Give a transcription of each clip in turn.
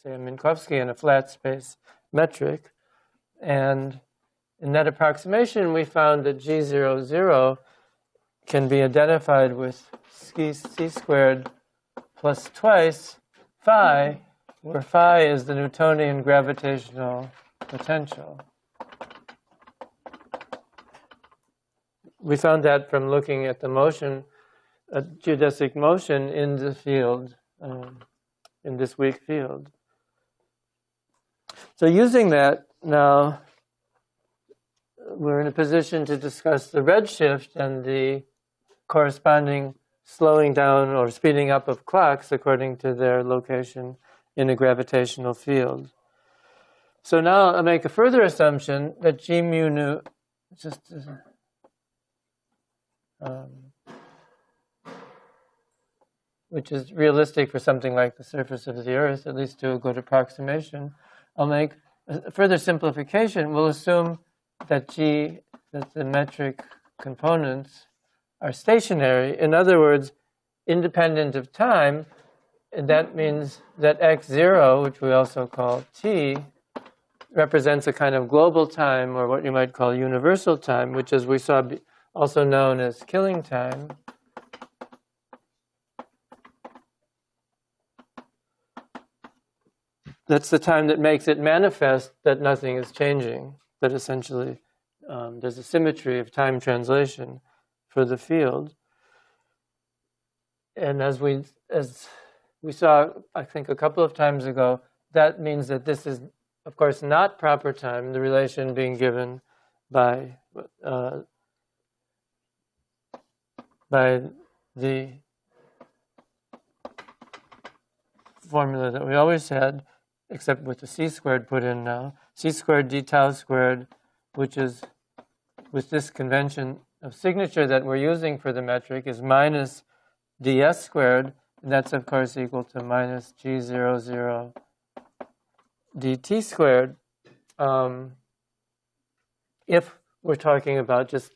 say a Minkowski in a flat space metric. And in that approximation, we found that G00 can be identified with c squared plus twice phi, where phi is the Newtonian gravitational potential. We found that from looking at the motion, geodesic motion in the field, in this weak field. So using that, now we're in a position to discuss the redshift and the corresponding slowing down or speeding up of clocks according to their location in a gravitational field. So now I'll make a further assumption that G mu nu, which is realistic for something like the surface of the Earth, at least to a good approximation. I'll make a further simplification. We'll assume that that the metric components are stationary. In other words, independent of time. And that means that x0, which we also call t, represents a kind of global time, or what you might call universal time, which, as we saw, also known as killing time. That's the time that makes it manifest that nothing is changing, that essentially there's a symmetry of time translation for the field. And as we saw, I think, a couple of times ago, that means that this is, of course, not proper time, the relation being given by the formula that we always had, except with the c squared put in now. C squared d tau squared, which is, with this convention of signature that we're using for the metric, is minus ds squared, and that's, of course, equal to minus g00 dt squared. If we're talking about just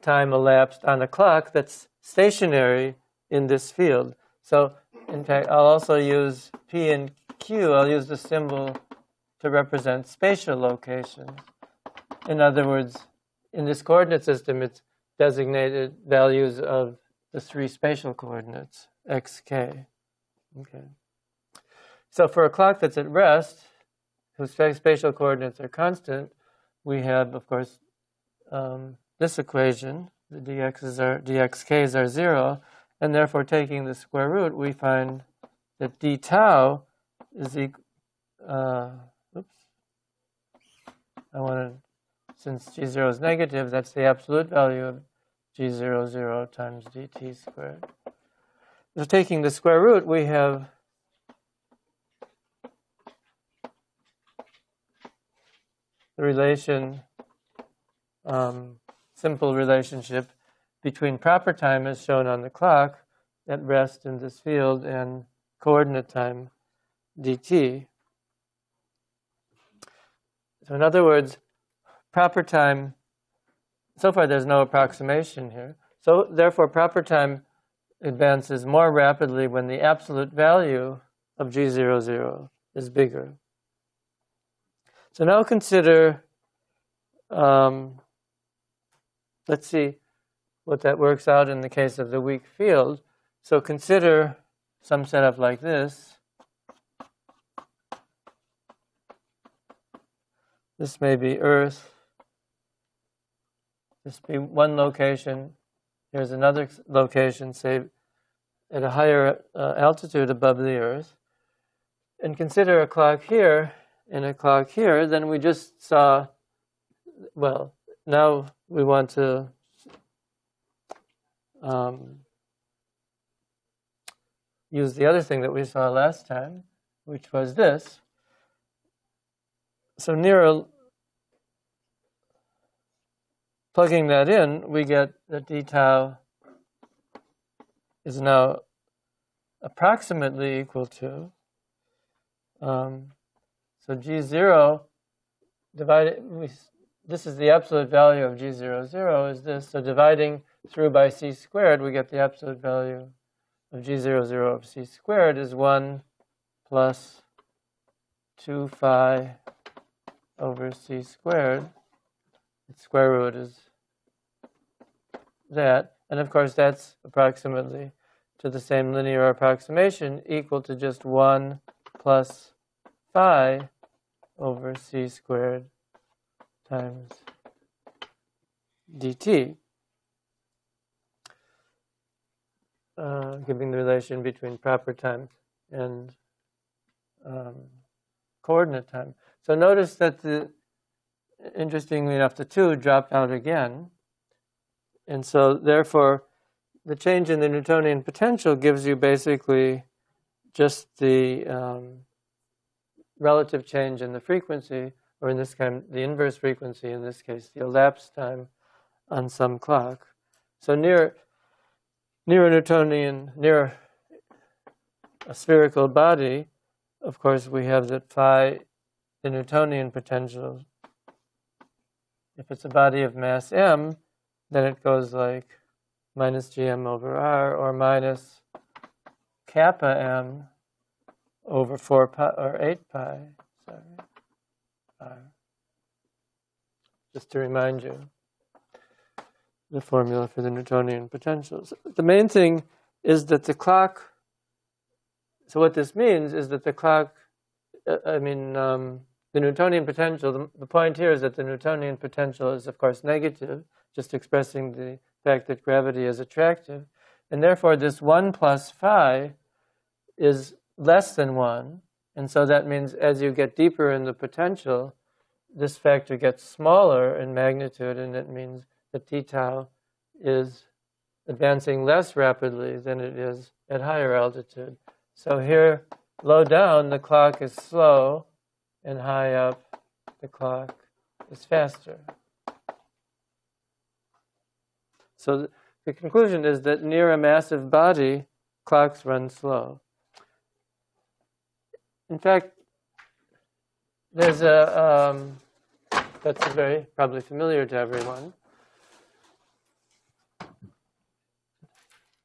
time elapsed on a clock that's stationary in this field. So, in fact, I'll also use P and Q. I'll use the symbol to represent spatial locations. In other words, in this coordinate system, it's designated values of the three spatial coordinates, x, k. Okay. So for a clock that's at rest, whose spatial coordinates are constant, we have, of course, this equation. The dxk's are 0, and therefore taking the square root, we find that d tau is equal. Since g0 is negative, that's the absolute value of g00 times dt squared. So taking the square root, we have the relation, simple relationship between proper time as shown on the clock at rest in this field and coordinate time dt. So in other words, proper time, so far there's no approximation here. So therefore proper time advances more rapidly when the absolute value of G00 is bigger. So now consider, let's see what that works out in the case of the weak field. So consider some setup like this. This may be Earth. This be one location. Here's another location, say, at a higher altitude above the Earth. And consider a clock here and a clock here. Then we just saw, well, now we want to use the other thing that we saw last time, which was this. So plugging that in, we get that d tau is now approximately equal to, so G0 divided, this is the absolute value of G00 is this, so dividing through by c squared, we get the absolute value of G00 of c squared is 1 plus 2 phi over c squared. Its square root is that. And of course, that's approximately to the same linear approximation equal to just 1 plus phi over c squared times dt, giving the relation between proper time and coordinate time. So notice that interestingly enough, the 2 dropped out again. And so therefore, the change in the Newtonian potential gives you basically just the relative change in the frequency, or in this case, the inverse frequency, in this case, the elapsed time on some clock. So near a spherical body, of course, we have that phi, the Newtonian potential. If it's a body of mass m, then it goes like minus gm over r, or minus kappa m over 4 pi, or 8 pi, sorry, r. Just to remind you the formula for the Newtonian potentials. The main thing is that the clock, so what this means is that the clock, the Newtonian potential, the point here is that the Newtonian potential is, of course, negative, just expressing the fact that gravity is attractive. And therefore, this 1 plus phi is less than 1. And so that means as you get deeper in the potential, this factor gets smaller in magnitude, and it means that t tau is advancing less rapidly than it is at higher altitude. So here, low down, the clock is slow, and high up, the clock is faster. So the conclusion is that near a massive body, clocks run slow. In fact, there's that's very probably familiar to everyone.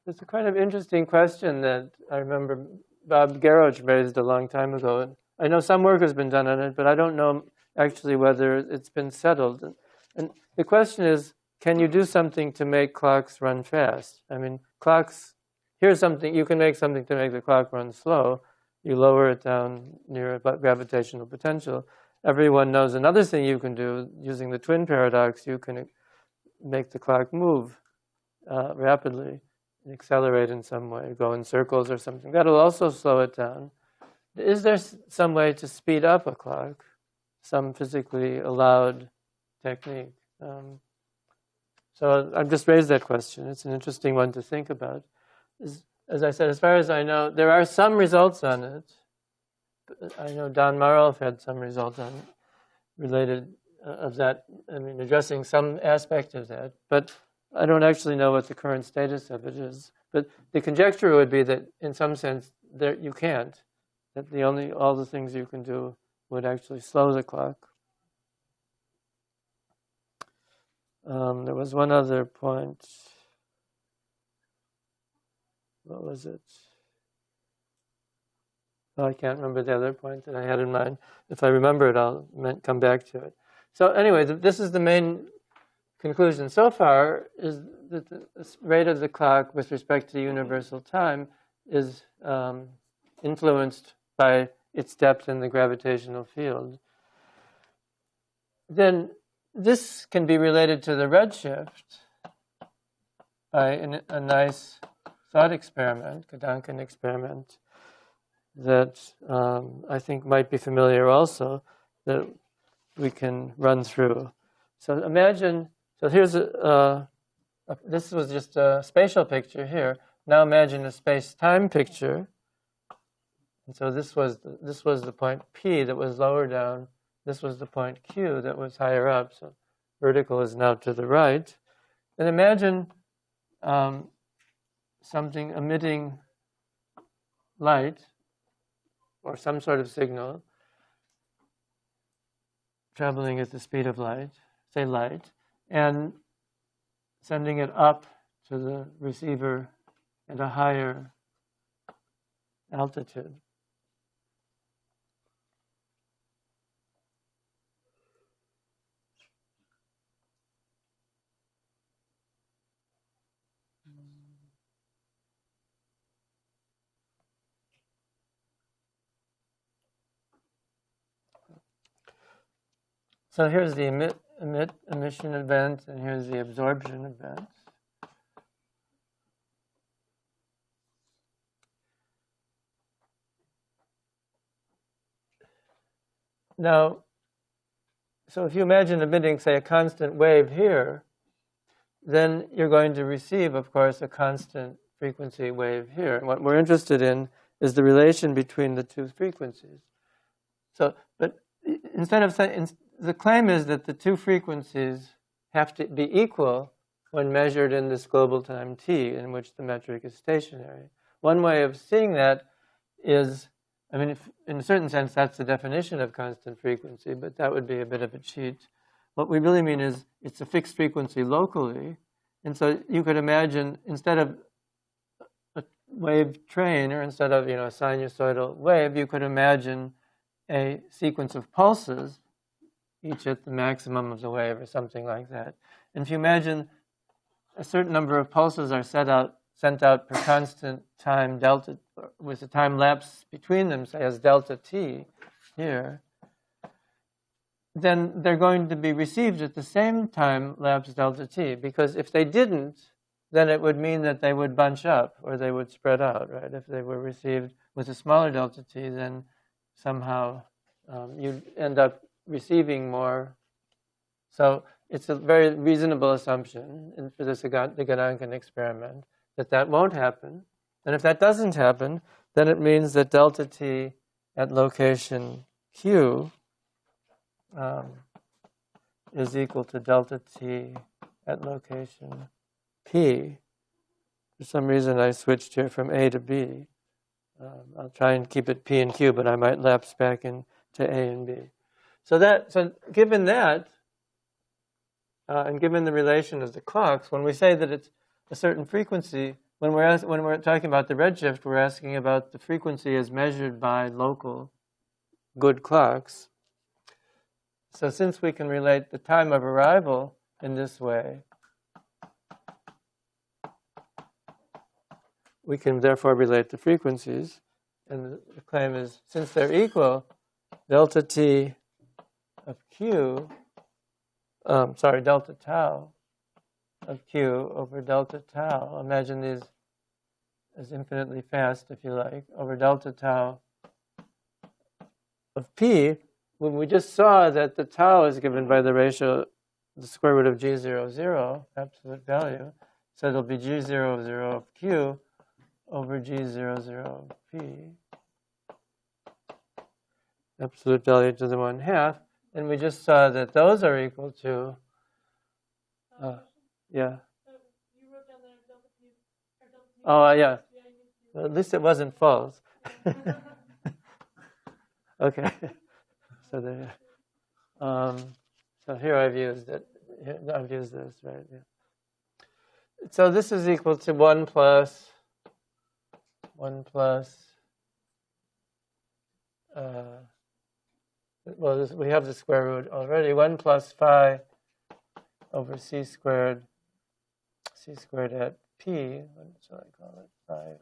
It's a kind of interesting question that I remember Bob Garroch raised a long time ago. I know some work has been done on it, but I don't know actually whether it's been settled. And the question is, can you do something to make clocks run fast? I mean, clocks, here's something, you can make something to make the clock run slow. You lower it down near a gravitational potential. Everyone knows another thing you can do using the twin paradox. You can make the clock move rapidly, and accelerate in some way, go in circles or something. That'll also slow it down. Is there some way to speed up a clock? Some physically allowed technique? So I've just raised that question. It's an interesting one to think about. As I said, as far as I know, there are some results on it. I know Don Marolf had some results on it related of that, addressing some aspect of that. But I don't actually know what the current status of it is. But the conjecture would be that in some sense you can't. That all the things you can do would actually slow the clock. There was one other point. What was it? Oh, I can't remember the other point that I had in mind. If I remember it, I'll come back to it. So anyway, this is the main conclusion so far, is that the rate of the clock with respect to universal time is influenced by its depth in the gravitational field. Then this can be related to the redshift by a nice thought experiment, Gedanken experiment, that I think might be familiar also, that we can run through. So imagine, so here's this was just a spatial picture here. Now imagine a space-time picture. And so this was the point P that was lower down. This was the point Q that was higher up. So vertical is now to the right. And imagine something emitting light or some sort of signal traveling at the speed of light, say light, and sending it up to the receiver at a higher altitude. So here's the emission event, and here's the absorption event. Now, so if you imagine emitting, say, a constant wave here, then you're going to receive, of course, a constant frequency wave here. And what we're interested in is the relation between the two frequencies. So, but instead of saying, the claim is that the two frequencies have to be equal when measured in this global time t, in which the metric is stationary. One way of seeing that is, I mean, in a certain sense, that's the definition of constant frequency, but that would be a bit of a cheat. What we really mean is it's a fixed frequency locally. And so you could imagine, instead of a wave train, or instead of, a sinusoidal wave, you could imagine a sequence of pulses, each at the maximum of the wave or something like that. And if you imagine a certain number of pulses are sent out per constant time delta, with a time lapse between them, say as delta t here, then they're going to be received at the same time lapse delta t, because if they didn't, then it would mean that they would bunch up or they would spread out, right? If they were received with a smaller delta t, then somehow you'd end up receiving more. So it's a very reasonable assumption for the Gedanken experiment that won't happen. And if that doesn't happen, then it means that delta t at location q is equal to delta t at location p. For some reason I switched here from A to B. I'll try and keep it P and Q, but I might lapse back into A and B. So given that, and given the relation of the clocks, when we say that it's a certain frequency, when we're talking about the redshift, we're asking about the frequency as measured by local good clocks. So since we can relate the time of arrival in this way, we can therefore relate the frequencies. And the claim is, since they're equal, delta t of q, delta tau of q over delta tau. Imagine these as infinitely fast, if you like, over delta tau of p, when we just saw that the tau is given by the ratio, the square root of g00, absolute value. So it'll be g00 of q over g00 of p, absolute value to the 1/2. And we just saw that those are equal to, yeah. You wrote down there delta p, or delta t. Oh, yeah. Well, at least it wasn't false. Okay. So there. So here I've used it. I've used this, right? Yeah. So this is equal to 1 plus. We have the square root already. 1 plus phi over c squared at p. What shall I call it? Phi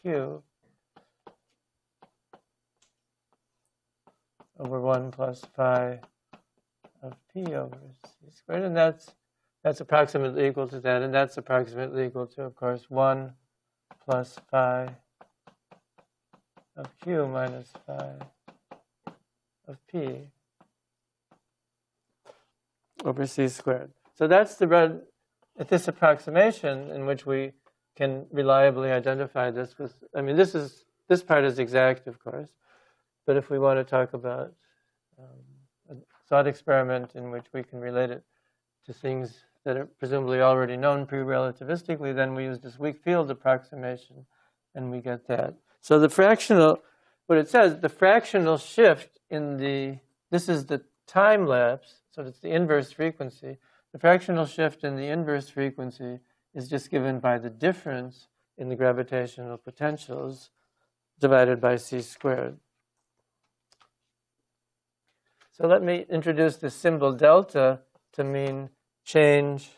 q over 1 plus phi of p over c squared, and that's approximately equal to that, and that's approximately equal to, of course, 1 plus phi of q minus phi of p over c squared. So that's at this approximation in which we can reliably identify this with, this part is exact, of course, but if we want to talk about a thought experiment in which we can relate it to things that are presumably already known pre-relativistically, then we use this weak field approximation, and we get that. So what it says, the fractional shift this is the time lapse, so it's the inverse frequency. The fractional shift in the inverse frequency is just given by the difference in the gravitational potentials divided by c squared. So let me introduce the symbol delta to mean change,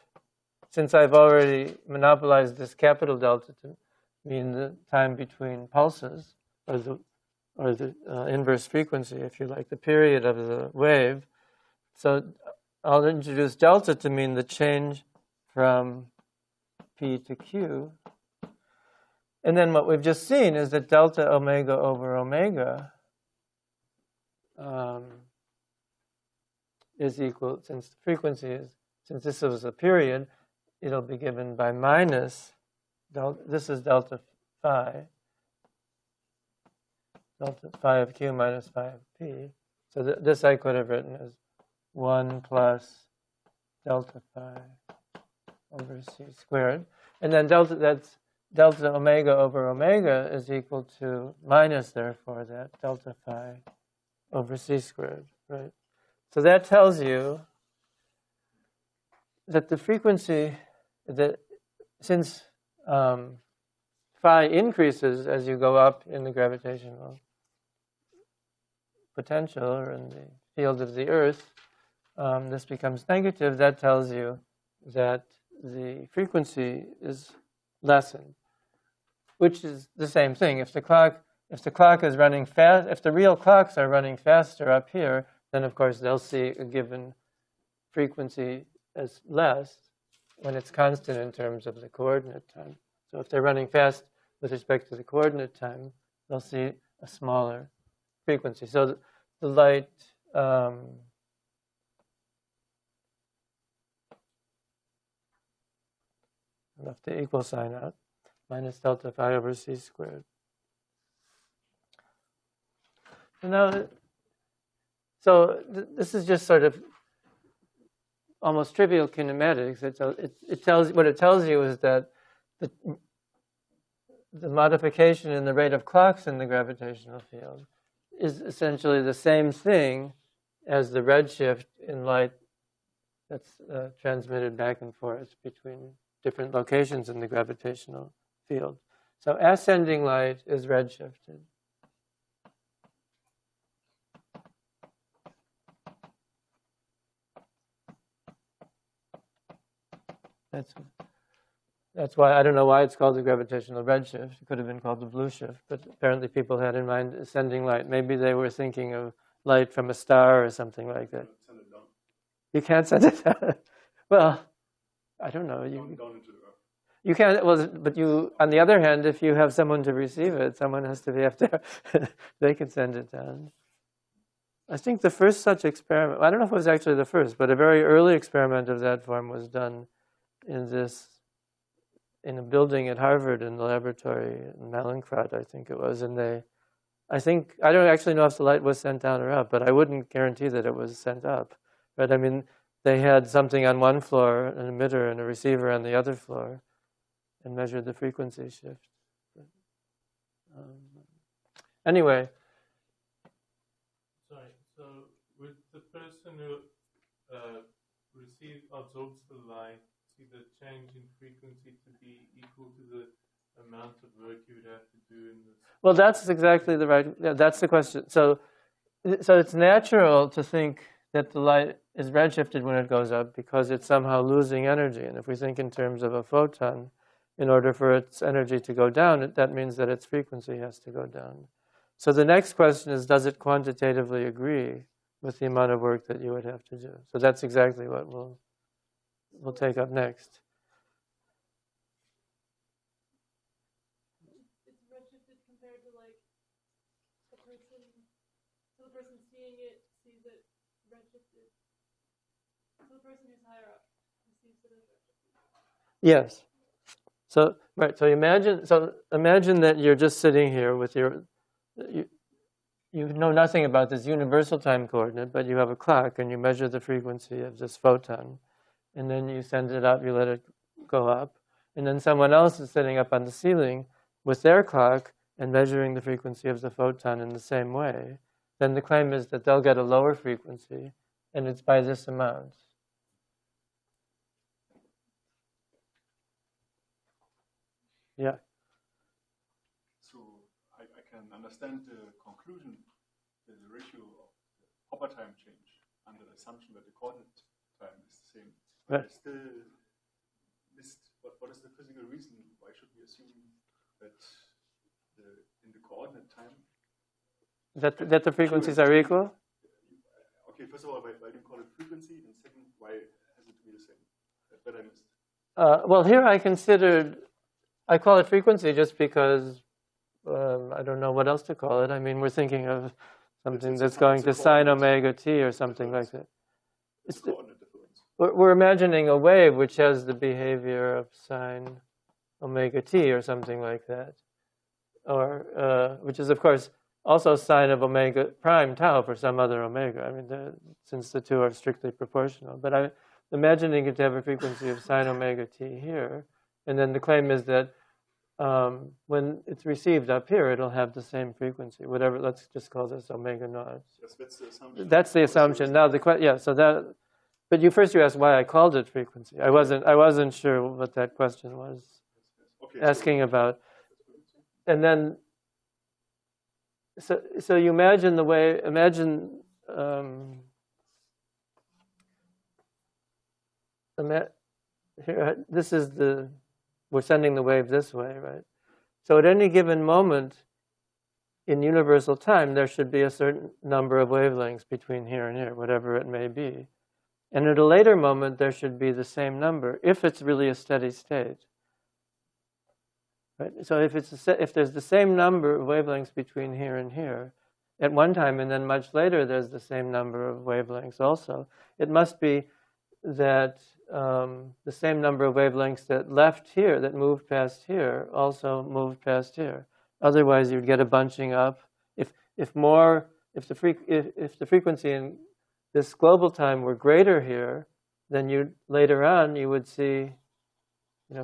since I've already monopolized this capital delta to mean the time between pulses, or the inverse frequency, if you like, the period of the wave. So I'll introduce delta to mean the change from P to Q. And then what we've just seen is that delta omega over omega is equal, since the frequency is, since this was a period, it'll be given by minus delta, this is delta phi of Q minus phi of P. So this I could have written as 1 plus delta phi over C squared. And then that's delta omega over omega is equal to minus, therefore, that delta phi over C squared, right? So that tells you that the frequency, that since phi increases as you go up in the gravitational potential or in the field of the Earth, this becomes negative. That tells you that the frequency is lessened, which is the same thing. If the clock is running fast, if the real clocks are running faster up here, then of course they'll see a given frequency as less when it's constant in terms of the coordinate time. So if they're running fast with respect to the coordinate time, they'll see a smaller frequency. So the light left the equal sign out, minus delta phi over C squared. So this is just sort of almost trivial kinematics. What it tells you is that the modification in the rate of clocks in the gravitational field is essentially the same thing as the redshift in light that's transmitted back and forth between different locations in the gravitational field. So ascending light is redshifted. That's why, I don't know why it's called the gravitational redshift. It could have been called the blue shift, but apparently people had in mind ascending light. Maybe they were thinking of light from a star or something like that. Send it down. You can't send it down. Well, I don't know. Down into the earth. You can't. Well, but you. On the other hand, if you have someone to receive it, someone has to be up there. They can send it down. I think the first such experiment, I don't know if it was actually the first, but a very early experiment of that form was done in a building at Harvard in the laboratory in Mallinckrodt, I think it was. And I don't actually know if the light was sent down or up, but I wouldn't guarantee that it was sent up. But I mean, they had something on one floor, an emitter and a receiver on the other floor, and measured the frequency shift. Anyway. Sorry, so with the person who absorbs the light, see the change in frequency to be equal to the amount of work you would have to do in this? Well, that's exactly the right, yeah, that's the question. So it's natural to think that the light is redshifted when it goes up because it's somehow losing energy. And if we think in terms of a photon, in order for its energy to go down, that means that its frequency has to go down. So the next question is, does it quantitatively agree with the amount of work that you would have to do? So that's exactly what we'll take up next. It's redshifted compared to like the person. So the person seeing it sees it redshifted. So the person who's higher up receives it as redshifted. Yes. So right. So imagine that you're just sitting here with you know nothing about this universal time coordinate, but you have a clock and you measure the frequency of this photon, and then you send it up. You let it go up, and then someone else is sitting up on the ceiling with their clock and measuring the frequency of the photon in the same way. Then the claim is that they'll get a lower frequency, and it's by this amount. Yeah. So I can understand the conclusion that the ratio of the Hopper time change under the assumption that the coordinate time is the same. But I still missed what is the physical reason? Why should we assume that in the coordinate time that the frequencies are equal? Okay, first of all, why do you call it frequency? And second, why has it to be the same? That I missed. Well, here I call it frequency just because I don't know what else to call it. I mean, we're thinking of something that's going to sine omega t or something like that. It's a coordinate difference. We're imagining a wave which has the behavior of sine omega t or something like that, or which is, of course, also sine of omega prime tau for some other omega. I mean, since the two are strictly proportional. But I'm imagining it to have a frequency of sine omega t here, and then the claim is that when it's received up here, it'll have the same frequency. Whatever. Let's just call this omega naught. Yes, that's the assumption. That's the assumption. Now so that. But you asked why I called it frequency. I wasn't sure what that question was asking about. And then, so you imagine the way. Here, this is we're sending the wave this way, right? So at any given moment in universal time, there should be a certain number of wavelengths between here and here, whatever it may be. And at a later moment, there should be the same number, if it's really a steady state. Right? So if there's the same number of wavelengths between here and here, at one time, and then much later, there's the same number of wavelengths also, it must be that the same number of wavelengths that left here, that moved past here, also moved past here. Otherwise, you'd get a bunching up. If the frequency in this global time were greater here, then later on you would see,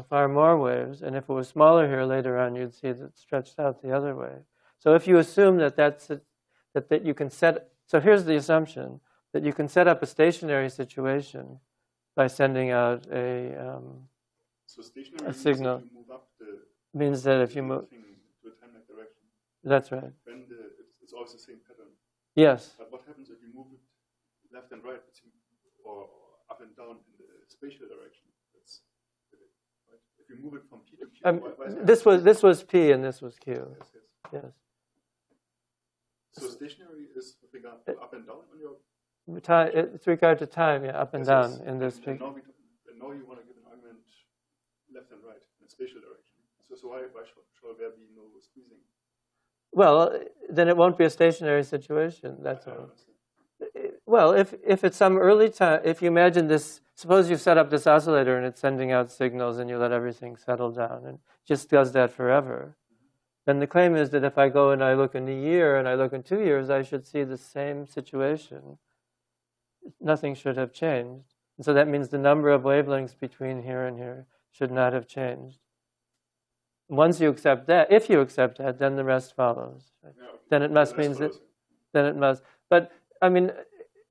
far more waves. And if it was smaller here later on, you'd see that stretched out the other way. So if you assume that you can so here's the assumption that you can set up a stationary situation by sending out a signal. Means that if you move to a time-like direction, that's right. Then it's always the same pattern. Yes. But what happens if you move it left and right, or up and down in the spatial direction? Right? If you move it from P to Q, this was P and this was Q. Yes. So stationary is with regard to up and down on your. It's regard to time, yeah, up and down in this picture. Now you want to give an argument left and right in a spatial direction. So why shall there be no squeezing? Well, then it won't be a stationary situation. That's all. Well, if it's some early time, if you imagine this, suppose you set up this oscillator and it's sending out signals and you let everything settle down and just does that forever, then the claim is that if I go and I look in a year and I look in 2 years, I should see the same situation. Nothing should have changed. And so that means the number of wavelengths between here and here should not have changed. Once you accept that, if you accept that, then the rest follows. Right? Yeah, okay. Then it must mean that. Then it must. But I mean,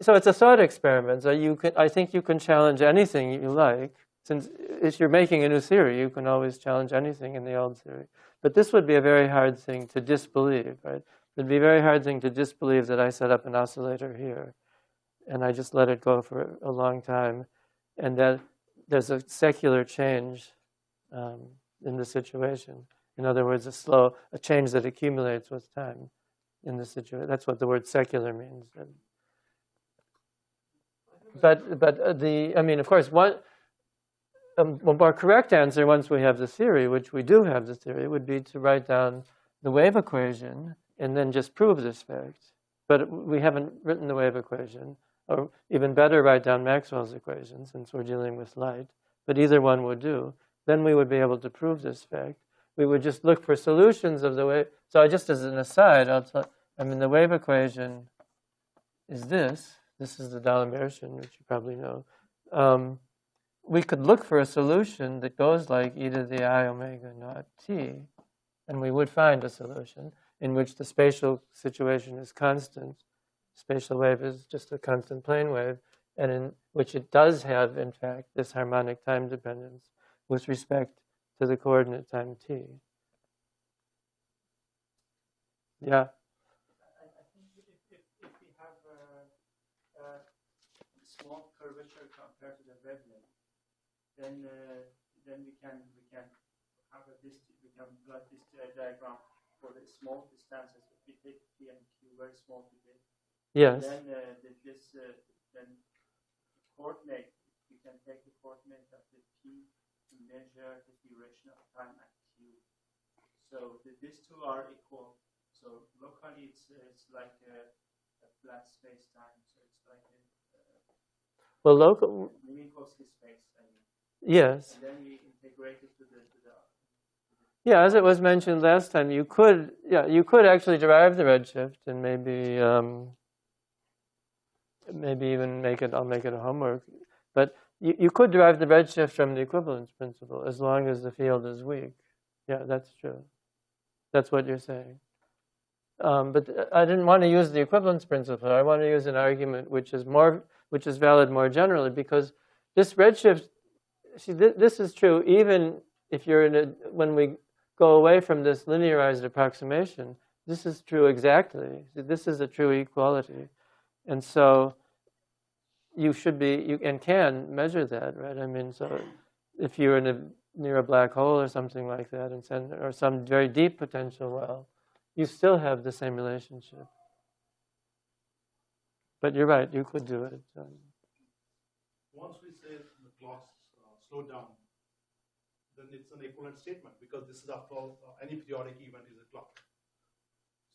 so it's a thought experiment. So I think you can challenge anything you like. Since if you're making a new theory, you can always challenge anything in the old theory. But this would be a very hard thing to disbelieve, right? It'd be a very hard thing to disbelieve that I set up an oscillator here, and I just let it go for a long time, and that there's a secular change in the situation. In other words, a change that accumulates with time in the situation. That's what the word secular means. But I mean, of course, a more correct answer, once we have the theory, which we do have the theory, would be to write down the wave equation and then just prove this fact. But we haven't written the wave equation. Or even better, write down Maxwell's equation, since we're dealing with light. But either one would do. Then we would be able to prove this fact. We would just look for solutions of the wave. So just as an aside, the wave equation is this. This is the D'Alembert, which you probably know. We could look for a solution that goes like e to the I omega naught t, and we would find a solution in which the spatial situation is constant. Spatial wave is just a constant plane wave, and in which it does have, in fact, this harmonic time dependence with respect to the coordinate time t. Yeah? I think if we have a small curvature compared to the wavelength, then we can have we can plot this diagram for the small distances. If we take T and Q very small today, yes. Then this this then coordinate. You can take the coordinate of the P to measure the duration of time at Q. So these two are equal. So locally, it's like a flat space time. So it's like well, local. Minkowski space. I mean. Yes. And then we integrate it to the yeah, as it was mentioned last time, you could actually derive the redshift and maybe even I'll make it a homework. But you could derive the redshift from the equivalence principle as long as the field is weak. Yeah, that's true. That's what you're saying. But I didn't want to use the equivalence principle. I want to use an argument which is valid more generally, because this redshift, see, this is true even if you're when we go away from this linearized approximation. This is true exactly. This is a true equality, and so you can measure that, right? I mean, so if you're near a black hole or something like that, or some very deep potential well, you still have the same relationship. But you're right, you could do it. Once we say the clocks slow down, then it's an equivalent statement, because this is, after all, any periodic event is a clock.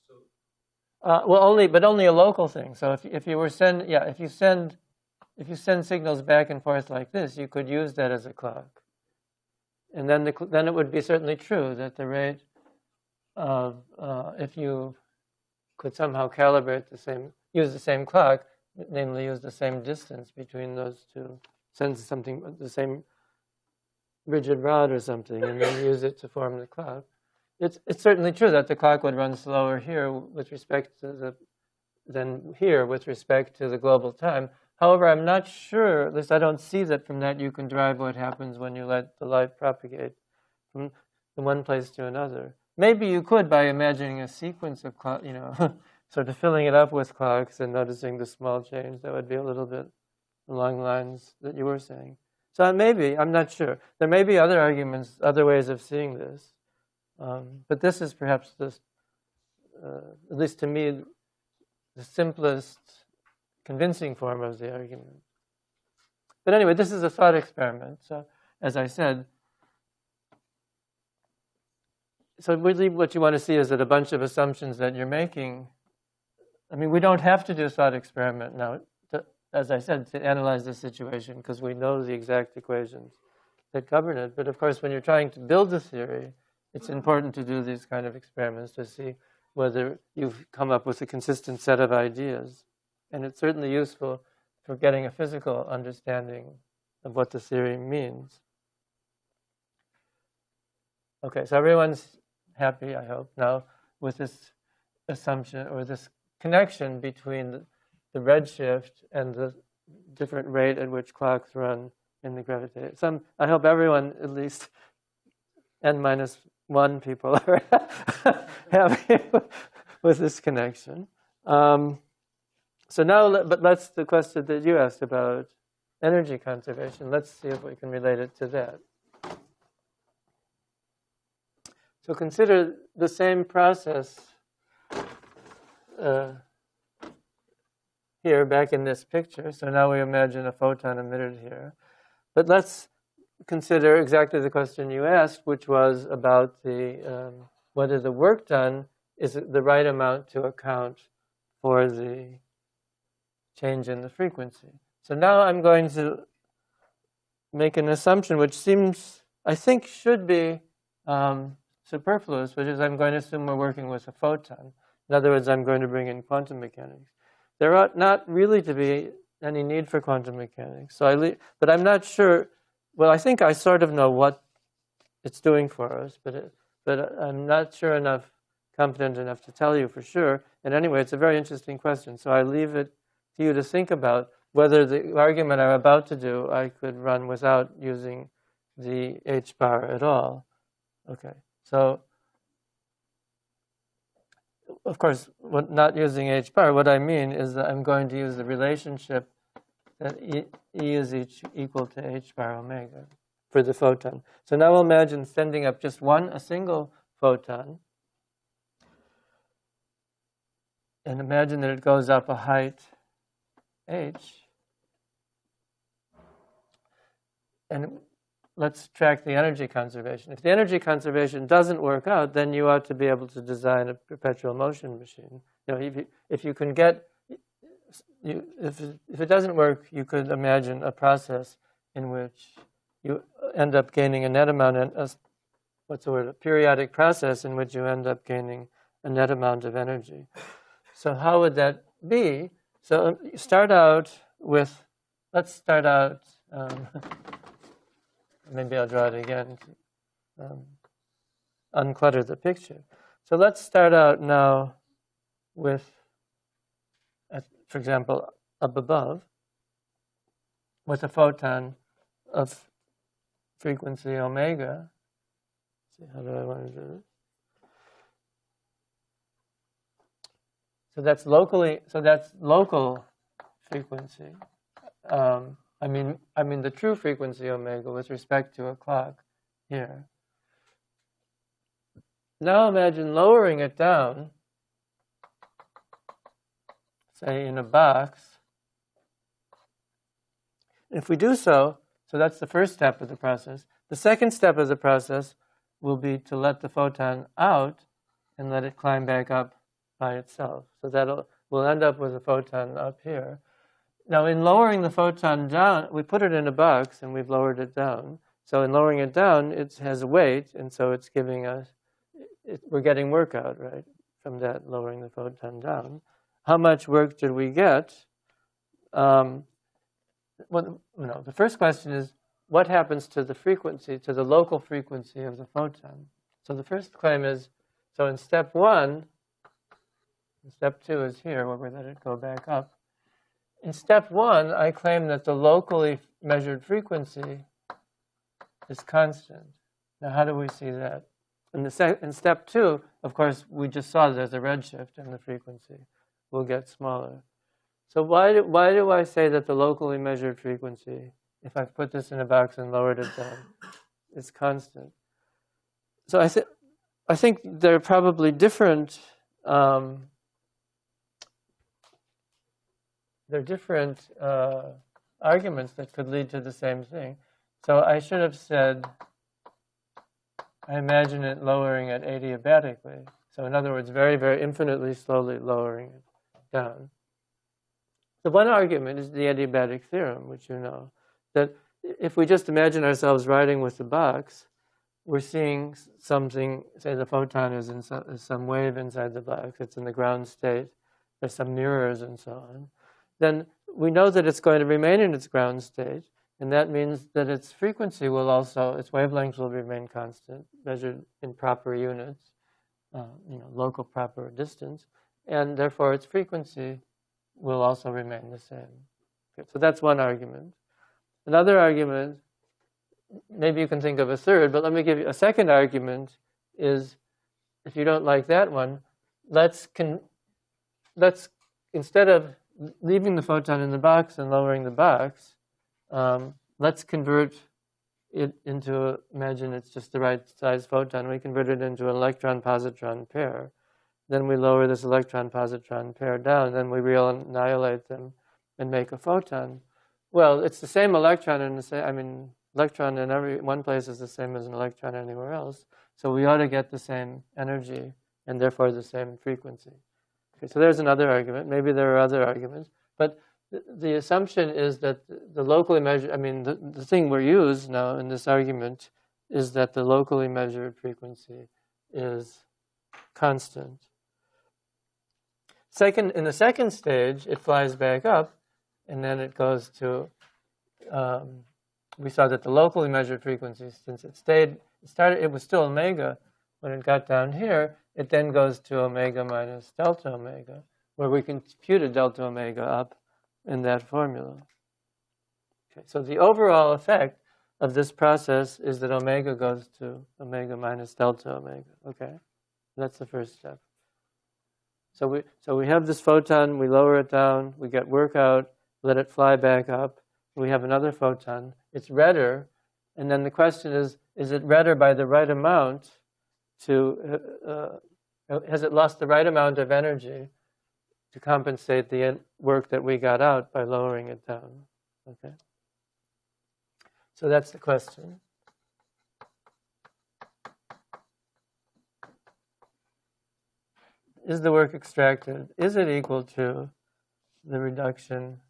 So, only a local thing. So if you send signals back and forth like this, you could use that as a clock, and then it would be certainly true that the rate of if you could somehow calibrate use the same clock, namely use the same distance between those two, send the same rigid rod or something, and then use it to form the clock. It's certainly true that the clock would run slower here with respect to than here with respect to the global time. However, I'm not sure, at least I don't see that from that you can derive what happens when you let the light propagate from one place to another. Maybe you could by imagining a sequence of clocks, sort of filling it up with clocks and noticing the small change. That would be a little bit along the lines that you were saying. So maybe, I'm not sure. There may be other arguments, other ways of seeing this. But this is perhaps at least to me, the simplest convincing form of the argument. But anyway, this is a thought experiment. So as I said, so really what you want to see is that a bunch of assumptions that you're making, I mean, we don't have to do a thought experiment now, as I said, to analyze the situation, because we know the exact equations that govern it. But of course, when you're trying to build a theory, it's important to do these kind of experiments to see whether you've come up with a consistent set of ideas. And it's certainly useful for getting a physical understanding of what the theory means. Okay, so everyone's happy, I hope, now with this assumption or this connection between the redshift and the different rate at which clocks run in the gravitational. I hope everyone, at least n-1 people, are happy with this connection. So now, but that's the question that you asked about energy conservation. Let's see if we can relate it to that. So consider the same process here, back in this picture. So now we imagine a photon emitted here. But let's consider exactly the question you asked, which was about whether the work done is the right amount to account for the change in the frequency. So now I'm going to make an assumption which seems, I think, should be superfluous, which is I'm going to assume we're working with a photon. In other words, I'm going to bring in quantum mechanics. There ought not really to be any need for quantum mechanics. But I'm not sure. Well, I think I sort of know what it's doing for us, but I'm not sure enough, competent enough to tell you for sure. And anyway, it's a very interesting question. So I leave it to you to think about whether the argument I'm about to do I could run without using the h-bar at all. Okay, so of course, not using h-bar, what I mean is that I'm going to use the relationship that E is equal to h-bar omega for the photon. So now imagine sending up just a single photon, and imagine that it goes up a height h. And let's track the energy conservation. If the energy conservation doesn't work out, then you ought to be able to design a perpetual motion machine. You know, if you can get, if it doesn't work, you could imagine a process in which you end up gaining a net amount, a periodic process in which you end up gaining a net amount of energy. So how would that be? So you start out with, let's start out, maybe I'll draw it again to unclutter the picture. So let's start out now with, for example, up above, with a photon of frequency omega. Let's see, how do I want to do this? So that's local frequency. I mean the true frequency omega with respect to a clock here. Now imagine lowering it down, say in a box. If we do so that's the first step of the process. The second step of the process will be to let the photon out and let it climb back up by itself. So we'll end up with a photon up here. Now, in lowering the photon down, we put it in a box and we've lowered it down. So in lowering it down, it has a weight, and so it's giving us, we're getting work out, right, from that lowering the photon down. How much work did we get? The first question is, what happens to the frequency, to the local frequency of the photon? So the first claim is, so in step 1, step 2 is here, where we let it go back up. In step 1, I claim that the locally measured frequency is constant. Now, how do we see that? In step 2, of course, we just saw there's a redshift and the frequency will get smaller. So why do I say that the locally measured frequency, if I put this in a box and lowered it down, is constant? So I think there are probably different arguments that could lead to the same thing. So I should have said, I imagine it lowering it adiabatically. So in other words, very, very infinitely slowly lowering it down. The one argument is the adiabatic theorem, which you know, that if we just imagine ourselves riding with the box, we're seeing something, say the photon is in some wave inside the box, it's in the ground state, there's some mirrors and so on, then we know that it's going to remain in its ground state, and that means that its frequency will also, its wavelength will remain constant, measured in proper units, local proper distance, and therefore its frequency will also remain the same. Okay, so that's one argument. Another argument, maybe you can think of a third, but let me give you a second argument, is if you don't like that one, let's instead of leaving the photon in the box and lowering the box, let's convert it into, imagine it's just the right size photon, we convert it into an electron-positron pair. Then we lower this electron-positron pair down, then we reannihilate them and make a photon. Well, it's the same electron in the same, electron in one place is the same as an electron anywhere else. So we ought to get the same energy and therefore the same frequency. Okay, so there's another argument. Maybe there are other arguments. But the assumption is that the locally measured, the thing we use now in this argument is that the locally measured frequency is constant. In the second stage, it flies back up, and then it goes to, we saw that the locally measured frequency, since it was still omega. When it got down here, it then goes to omega minus delta omega, where we computed delta omega up in that formula. Okay, so the overall effect of this process is that omega goes to omega minus delta omega. Okay, that's the first step. So we have this photon, we lower it down, we get work out, let it fly back up. We have another photon. It's redder, and then the question is it redder by the right amount has it lost the right amount of energy to compensate the work that we got out by lowering it down. Okay. So that's the question. Is the work extracted, is it equal to the reduction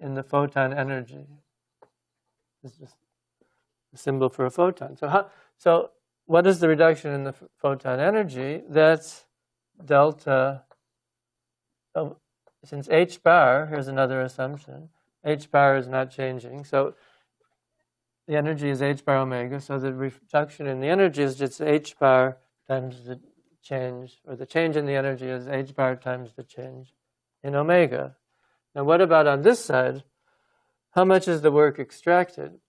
in the photon energy? It's just a symbol for a photon. So what is the reduction in the photon energy? That's delta. Oh, since h bar, here's another assumption. H bar is not changing. So the energy is h bar omega. So the reduction in the energy is just h bar times the change, or the change in the energy is h bar times the change in omega. Now what about on this side? How much is the work extracted?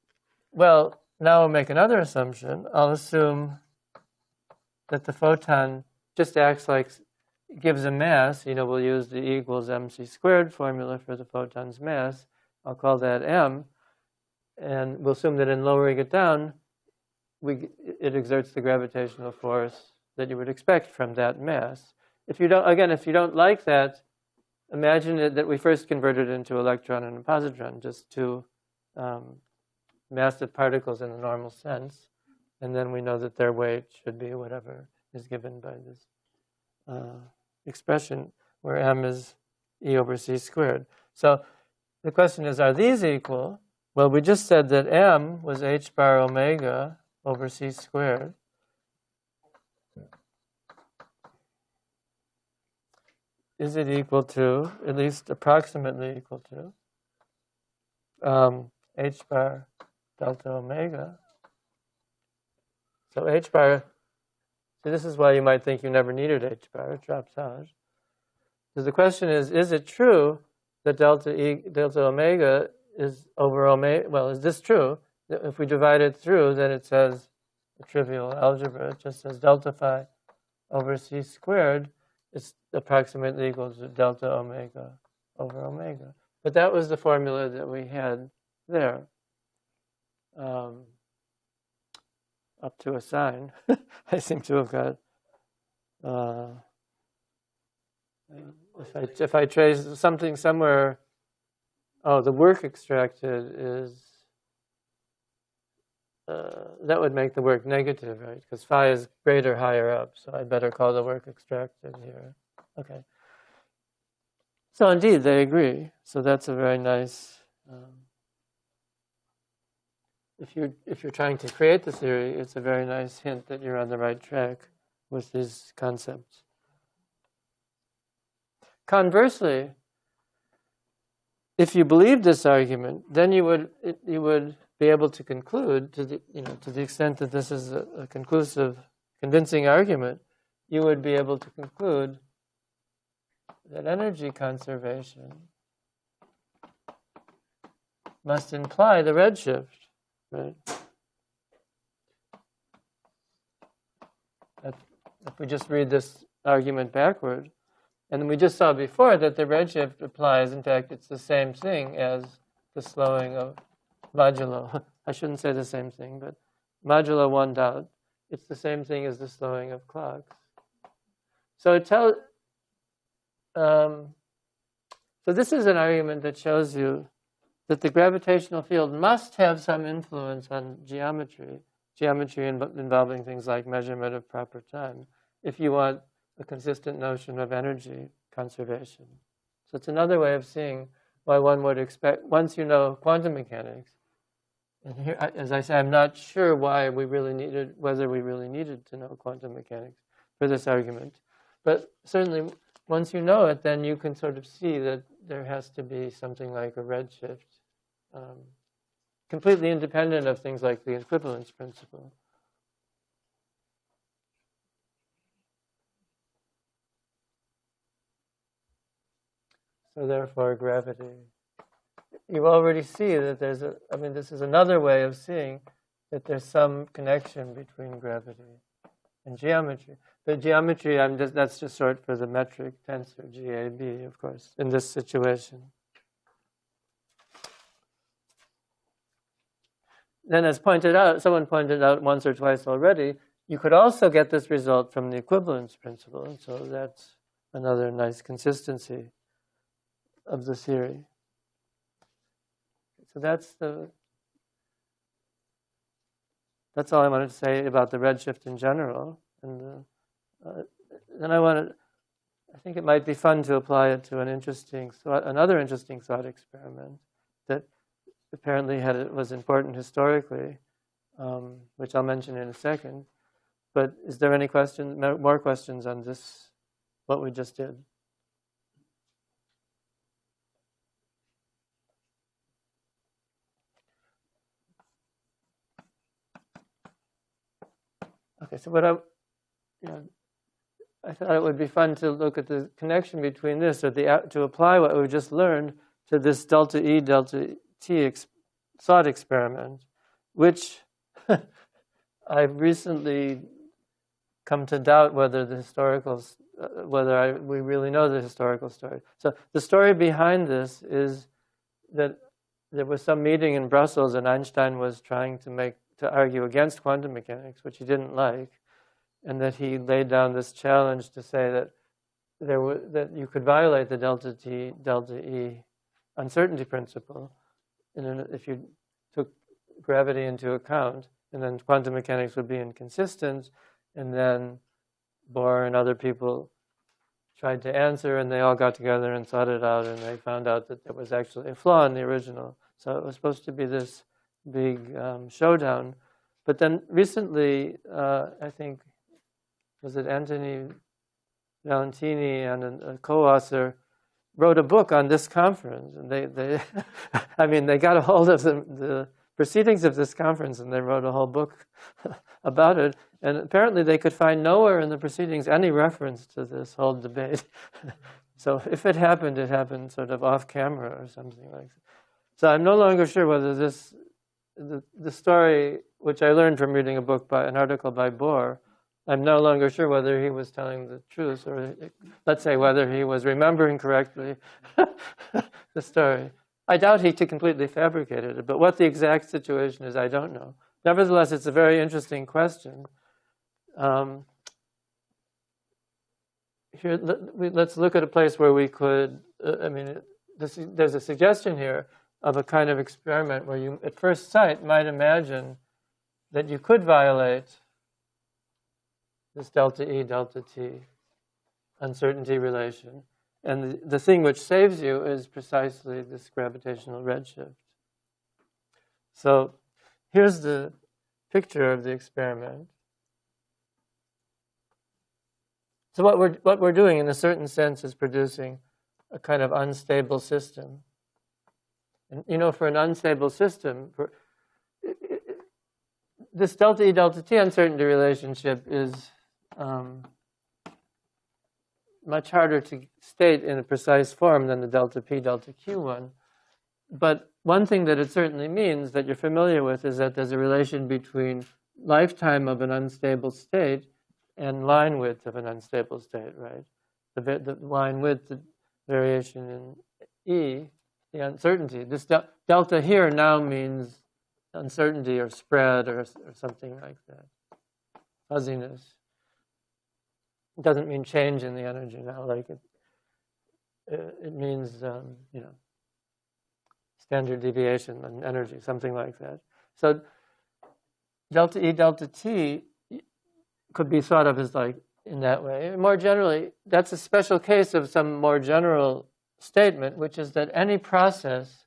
Well, now I'll make another assumption. I'll assume that the photon just acts like, gives a mass. We'll use the E equals mc squared formula for the photon's mass. I'll call that m. And we'll assume that in lowering it down, it exerts the gravitational force that you would expect from that mass. If you don't like that, imagine that we first converted it into electron and a positron, just two massive particles in the normal sense, and then we know that their weight should be whatever is given by this expression, where m is E over c squared. So the question is, are these equal? Well, we just said that m was h bar omega over c squared. Is it equal to, at least approximately equal to, h bar delta omega? So h bar, so this is why you might think you never needed h bar, it drops out. So the question is it true that delta omega is over omega? Well, is this true? If we divide it through, then it says, the trivial algebra, it just says delta phi over c squared is approximately equal to delta omega over omega. But that was the formula that we had there, up to a sign. I seem to have got, if I trace something somewhere, the work extracted is, that would make the work negative, right? Because phi is greater higher up, so I better call the work extracted here. Okay. So indeed, they agree. So that's a very nice. If you're trying to create the theory, it's a very nice hint that you're on the right track with these concepts. Conversely, if you believe this argument, then you would be able to conclude, to the extent that this is a conclusive, convincing argument, you would be able to conclude that energy conservation must imply the redshift, right? If we just read this argument backward, and then we just saw before that the redshift applies, in fact, it's the same thing as the slowing of modulo. I shouldn't say the same thing, but modulo 1 dot, it's the same thing as the slowing of clocks. So so this is an argument that shows you that the gravitational field must have some influence on geometry involving things like measurement of proper time, if you want a consistent notion of energy conservation. So it's another way of seeing why one would expect, once you know quantum mechanics, and here, as I say, I'm not sure whether we really needed to know quantum mechanics for this argument. But certainly, once you know it, then you can sort of see that there has to be something like a redshift, completely independent of things like the equivalence principle. So therefore, gravity. You already see that this is another way of seeing that there's some connection between gravity and geometry. But geometry, that's just short for the metric tensor, GAB, of course, in this situation. Then as pointed out, someone pointed out once or twice already, you could also get this result from the equivalence principle, and so that's another nice consistency of the theory. So that's all I wanted to say about the redshift in general. And then I think it might be fun to apply it to another interesting thought experiment that apparently was important historically, which I'll mention in a second. But is there any more questions on this, what we just did? Okay, so I thought it would be fun to look at the connection between this, or to apply what we just learned to this delta E, delta T thought experiment, which I've recently come to doubt whether we really know the historical story. So the story behind this is that there was some meeting in Brussels, and Einstein was trying to argue against quantum mechanics, which he didn't like, and that he laid down this challenge to say that that you could violate the delta T, delta E uncertainty principle, and if you took gravity into account, and then quantum mechanics would be inconsistent. And then Bohr and other people tried to answer, and they all got together and thought it out, and they found out that there was actually a flaw in the original. So it was supposed to be this big showdown. But then recently, I think, was it Anthony Valentini and a co-author wrote a book on this conference, and they I mean, they got a hold of the proceedings of this conference, and they wrote a whole book about it. And apparently they could find nowhere in the proceedings any reference to this whole debate. So if it happened sort of off camera or something like that. So I'm no longer sure whether the story, which I learned from reading an article by Bohr, I'm no longer sure whether he was telling the truth, or let's say whether he was remembering correctly the story. I doubt he completely fabricated it, but what the exact situation is, I don't know. Nevertheless, it's a very interesting question. Here, let's look at a place where we could, there's a suggestion here of a kind of experiment where you, at first sight, might imagine that you could violate this delta E, delta T uncertainty relation. And the thing which saves you is precisely this gravitational redshift. So here's the picture of the experiment. So what we're doing, in a certain sense, is producing a kind of unstable system. And for an unstable system, this delta E, delta T uncertainty relationship is much harder to state in a precise form than the delta P, delta Q one. But one thing that it certainly means that you're familiar with is that there's a relation between lifetime of an unstable state and line width of an unstable state, right? The line width, the variation in E, the uncertainty. This delta here now means uncertainty or spread or something like that. Fuzziness. It doesn't mean change in the energy now, like it means, standard deviation in energy, something like that. So delta E, delta T could be thought of as like in that way. And more generally, that's a special case of some more general statement, which is that any process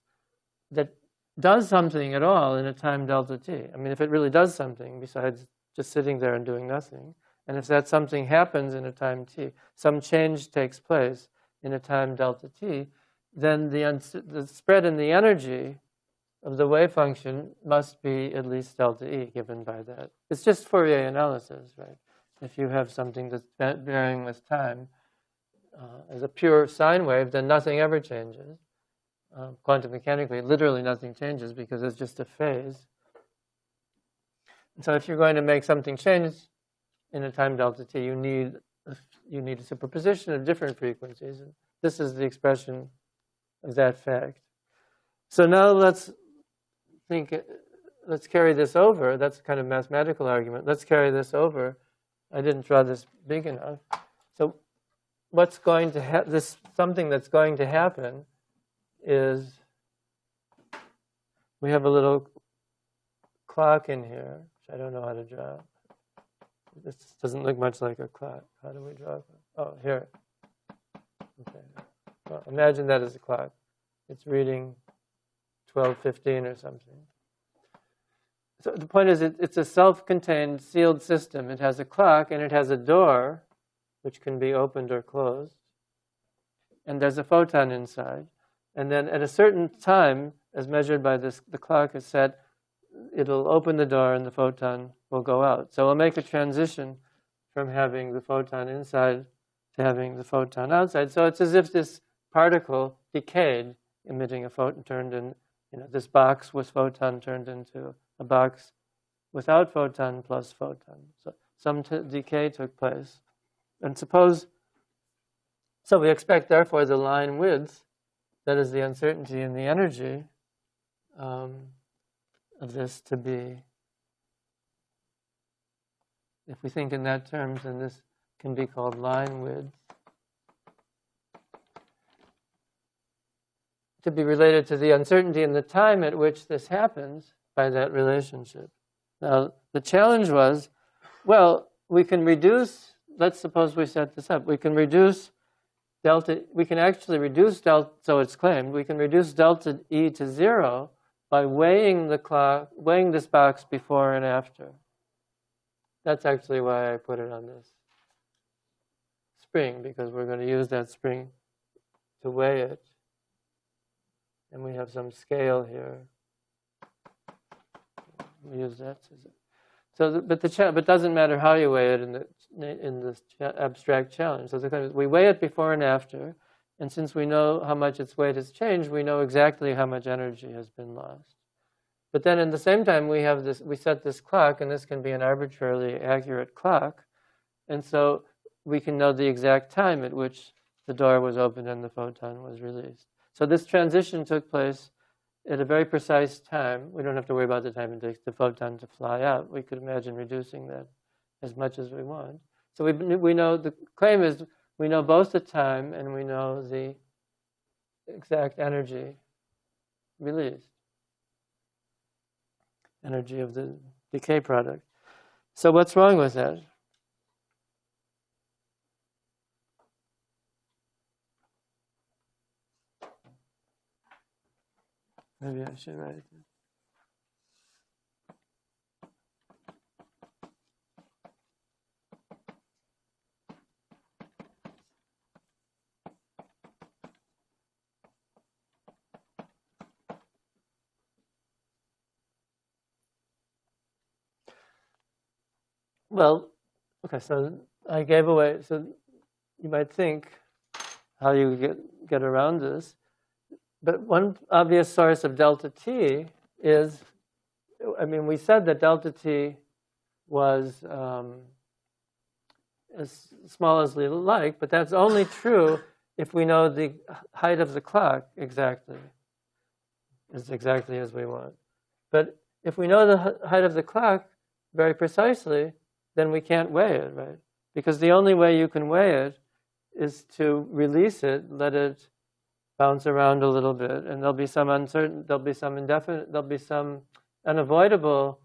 that does something at all in a time delta T, if it really does something besides just sitting there and doing nothing, and if that something happens in a time T, some change takes place in a time delta T, then the spread in the energy of the wave function must be at least delta E given by that. It's just Fourier analysis, right? If you have something that's varying with time as a pure sine wave, then nothing ever changes. Quantum mechanically, literally nothing changes because it's just a phase. And so if you're going to make something change in a time delta T, you need a superposition of different frequencies. And this is the expression of that fact. So now let's think let's carry this over. That's kind of mathematical argument. Let's carry this over. I didn't draw this big enough. So what's going to something that's going to happen is we have a little clock in here, which I don't know how to draw. This doesn't look much like a clock. How do we draw it? Oh, here. Okay. Well, imagine that as a clock. It's reading 12:15 or something. So the point is, it's a self-contained, sealed system. It has a clock, and it has a door, which can be opened or closed. And there's a photon inside. And then at a certain time, as measured by the clock is set, it'll open the door and the photon will go out. So we'll make a transition from having the photon inside to having the photon outside. So it's as if this particle decayed, emitting a photon, turned in, this box with photon turned into a box without photon plus photon. So some decay took place. And so we expect, therefore, the line width, that is the uncertainty in the energy of this to be, if we think in that terms, then this can be called line width, to be related to the uncertainty in the time at which this happens by that relationship. Now, the challenge was, well, we can reduce, let's suppose we set this up, we can reduce delta, we can actually reduce delta, so it's claimed, we can reduce delta E to 0 by weighing this box before and after. That's actually why I put it on this spring, because we're going to use that spring to weigh it. And we have some scale here. We use that. So, but it doesn't matter how you weigh it in this abstract challenge. So we weigh it before and after, and since we know how much its weight has changed, we know exactly how much energy has been lost. But then, at the same time, we set this clock, and this can be an arbitrarily accurate clock, and so we can know the exact time at which the door was opened and the photon was released. So this transition took place at a very precise time. We don't have to worry about the time it takes the photon to fly out. We could imagine reducing that as much as we want. So we know, the claim is, we know both the time and we know the exact energy released, energy of the decay product. So what's wrong with that? Maybe I should write it. Well, okay, so I gave away, so you might think how you get around this. But one obvious source of delta T is, we said that delta T was as small as we like, but that's only true if we know the height of the clock exactly as we want. But if we know the height of the clock very precisely, then we can't weigh it, right? Because the only way you can weigh it is to release it, let it bounce around a little bit, and there'll be some indefinite, there'll be some unavoidable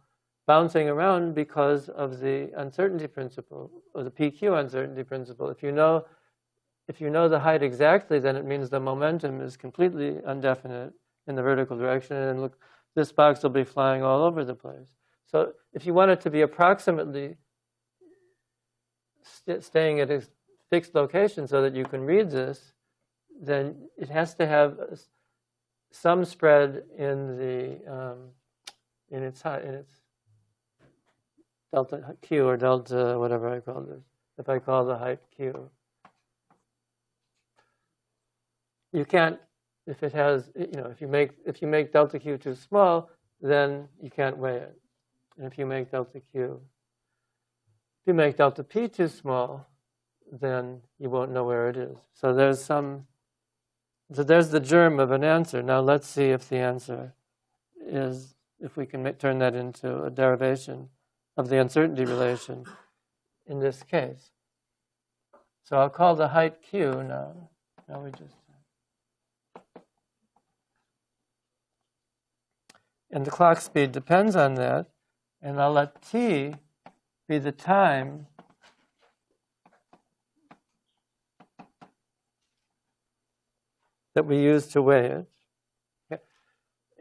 bouncing around because of the uncertainty principle, or the PQ uncertainty principle. If you know the height exactly, then it means the momentum is completely indefinite in the vertical direction, and look, this box will be flying all over the place. So if you want it to be approximately staying at a fixed location so that you can read this, then it has to have some spread in its delta Q, or delta whatever I call this. If I call the height Q, you can't. If it has, if you make delta Q too small, then you can't weigh it. And if you make delta P too small, then you won't know where it is. So there's the germ of an answer. Now let's see if the answer is if we can turn that into a derivation of the uncertainty relation in this case. So I'll call the height Q now. Now we just... And the clock speed depends on that. And I'll let T be the time that we use to weigh it. Okay.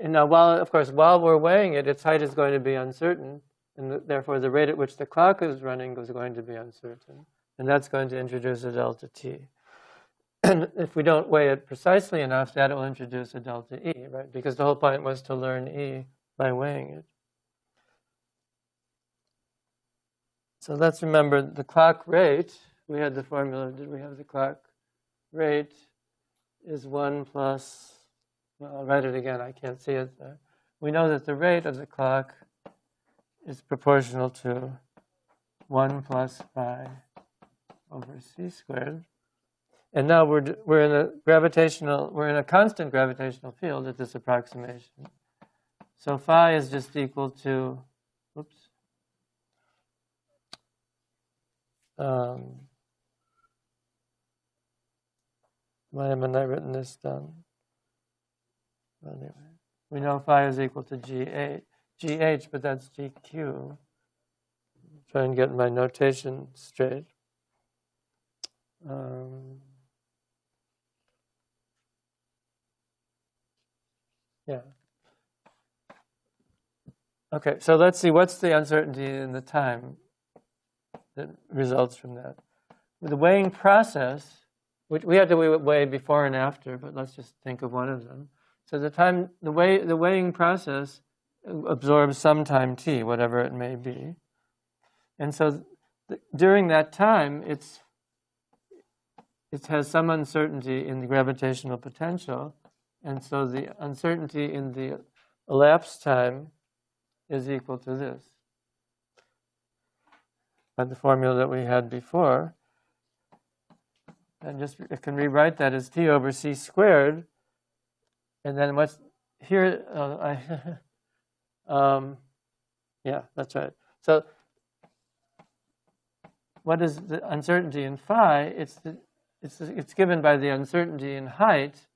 And now, while we're weighing it, its height is going to be uncertain, and therefore the rate at which the clock is running is going to be uncertain. And that's going to introduce a delta T. And if we don't weigh it precisely enough, that will introduce a delta E, right? Because the whole point was to learn E by weighing it. So let's remember the clock rate. We had the formula. Did we have the clock rate is 1 plus, well, I'll write it again. I can't see it there. We know that the rate of the clock is proportional to 1 plus phi over c squared. And now we're in a constant gravitational field at this approximation. So phi is just equal to, oops. Why haven't I written this down? Well, anyway, we know phi is equal to GH, but that's GQ. Try and get my notation straight. Yeah. Okay, so let's see what's the uncertainty in the time that results from that. With the weighing process, which we had to weigh before and after, but let's just think of one of them. So the weighing process absorbs some time t, whatever it may be, and so during that time, it has some uncertainty in the gravitational potential, and so the uncertainty in the elapsed time is equal to this, by the formula that we had before. And I can rewrite that as T over C squared. And then what's here? Yeah, that's right. So what is the uncertainty in phi? It's given by the uncertainty in height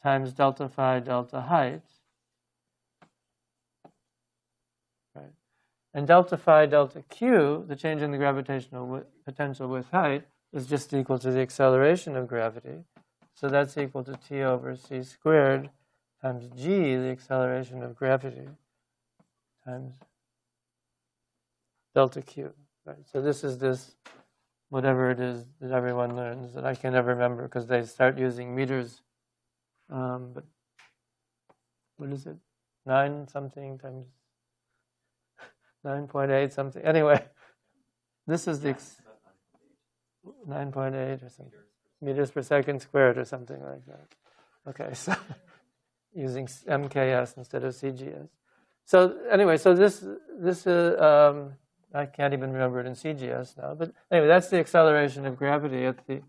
times delta phi delta height. Right. And delta phi delta q, the change in the gravitational potential with height, is just equal to the acceleration of gravity. So that's equal to T over C squared times G, the acceleration of gravity, times delta Q. Right? So this is whatever it is that everyone learns that I can never remember because they start using meters. But what is it? 9 something times 9.8 something. Anyway, this is the 9.8 or something. Meters per second squared or something like that. Okay, so using MKS instead of CGS. So anyway, so this I can't even remember it in CGS now. But anyway, that's the acceleration of gravity at the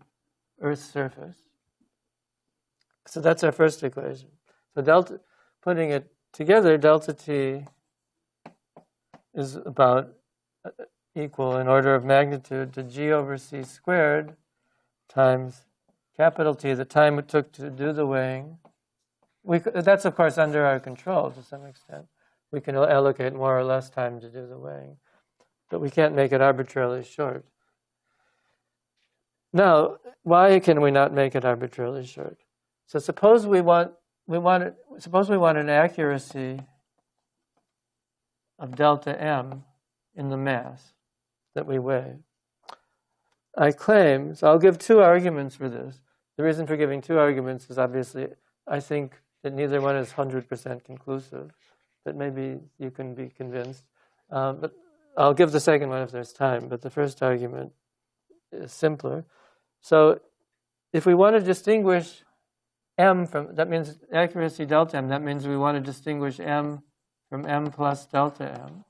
Earth's surface. So that's our first equation. So putting it together, delta T is about equal in order of magnitude to G over C squared times capital T, the time it took to do the weighing. That's, of course, under our control to some extent. We can allocate more or less time to do the weighing, but we can't make it arbitrarily short. Now, why can we not make it arbitrarily short? So suppose we want an accuracy of delta m in the mass that we weigh. I claim, so I'll give 2 arguments for this. The reason for giving 2 arguments is obviously I think that neither one is 100% conclusive, but maybe you can be convinced. But I'll give the second one if there's time, but the first argument is simpler. So if we want to distinguish m from, that means accuracy delta m, that means we want to distinguish m from m plus delta m.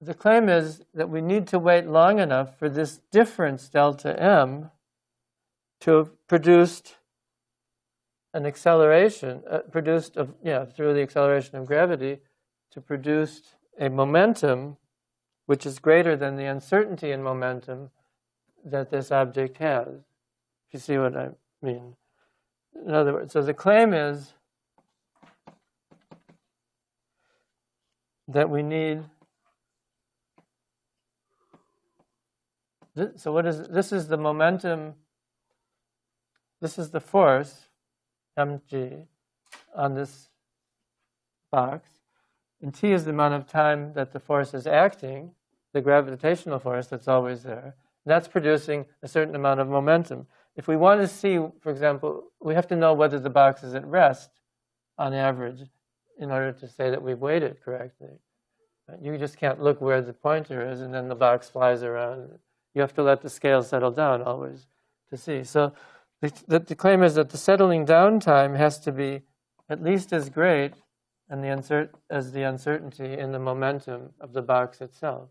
The claim is that we need to wait long enough for this difference delta m to have produced an acceleration produced through the acceleration of gravity to produce a momentum which is greater than the uncertainty in momentum that this object has. If you see what I mean. In other words, so the claim is that we need. So what is this? Is the momentum? This is the force, mg, on this box, and t is the amount of time that the force is acting, the gravitational force that's always there. And that's producing a certain amount of momentum. If we want to see, for example, we have to know whether the box is at rest on average in order to say that we've weighed it correctly. You just can't look where the pointer is and then the box flies around. You have to let the scale settle down always to see. So the claim is that the settling down time has to be at least as great as the uncertainty in the momentum of the box itself.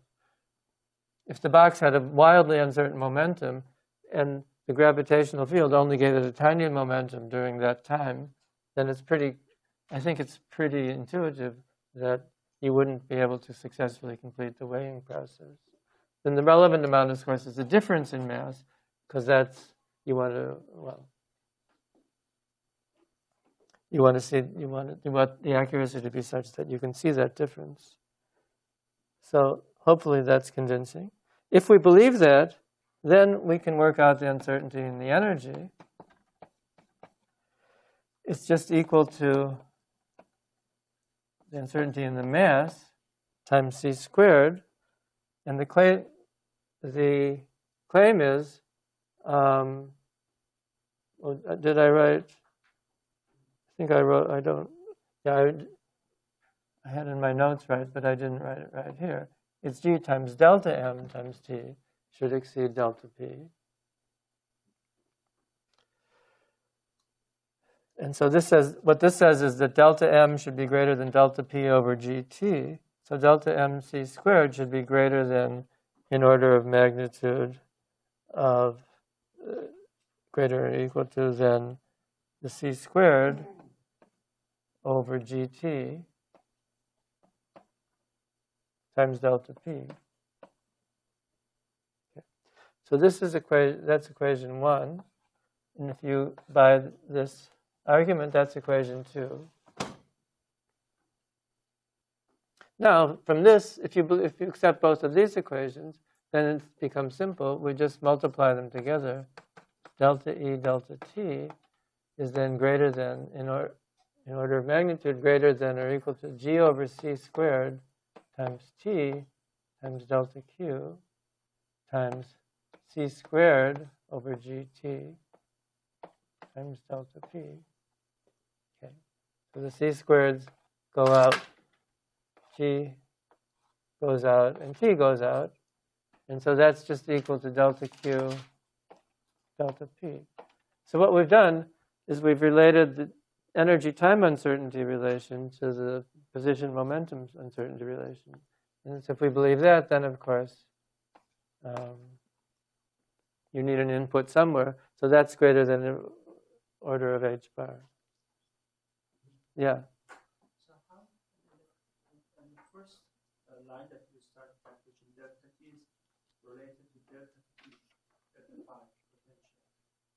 If the box had a wildly uncertain momentum and the gravitational field only gave it a tiny momentum during that time, then I think it's pretty intuitive that you wouldn't be able to successfully complete the weighing process. Then the relevant amount, of course, is the difference in mass, because you want the accuracy to be such that you can see that difference. So hopefully that's convincing. If we believe that, then we can work out the uncertainty in the energy. It's just equal to the uncertainty in the mass times c squared, and the claim is, did I write? I think I wrote. I don't. Yeah, I had in my notes right, but I didn't write it right here. It's g times delta m times t should exceed delta p. And so what this says is that delta m should be greater than delta p over gt. So delta mc squared should be greater than, in order of magnitude of greater or equal to than the c squared over gt times delta p. Okay. So this is that's equation 1. And if you, by this argument, that's equation 2. Now, from this, if you accept both of these equations, then it becomes simple. We just multiply them together. Delta E delta T is then greater than, in order of magnitude, greater than or equal to g over c squared times t times delta q times c squared over gt times delta p. Okay, so the c squareds go out, g goes out, and t goes out. And so that's just equal to delta q, delta p. So what we've done is we've related the energy-time uncertainty relation to the position-momentum uncertainty relation. And so if we believe that, then of course you need an input somewhere. So that's greater than the order of h bar. Yeah. So how, in the first line that you start calculating, delta T is related to delta P at the pi potential.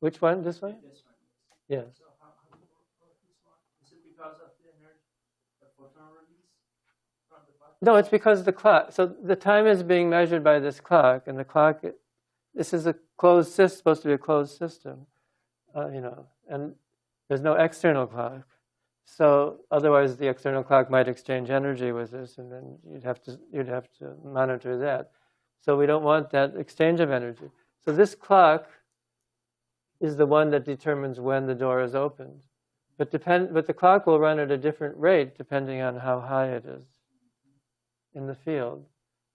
Which one? This one? This one, yes. Yes. So how do you work out this one? Is it because of the energy, the photon release from the pi? No, it's because the clock. So the time is being measured by this clock, and the clock. This is a closed system, supposed to be a closed system, and there's no external clock. So otherwise, the external clock might exchange energy with this, and then you'd have to monitor that. So we don't want that exchange of energy. So this clock is the one that determines when the door is opened, but the clock will run at a different rate depending on how high it is in the field.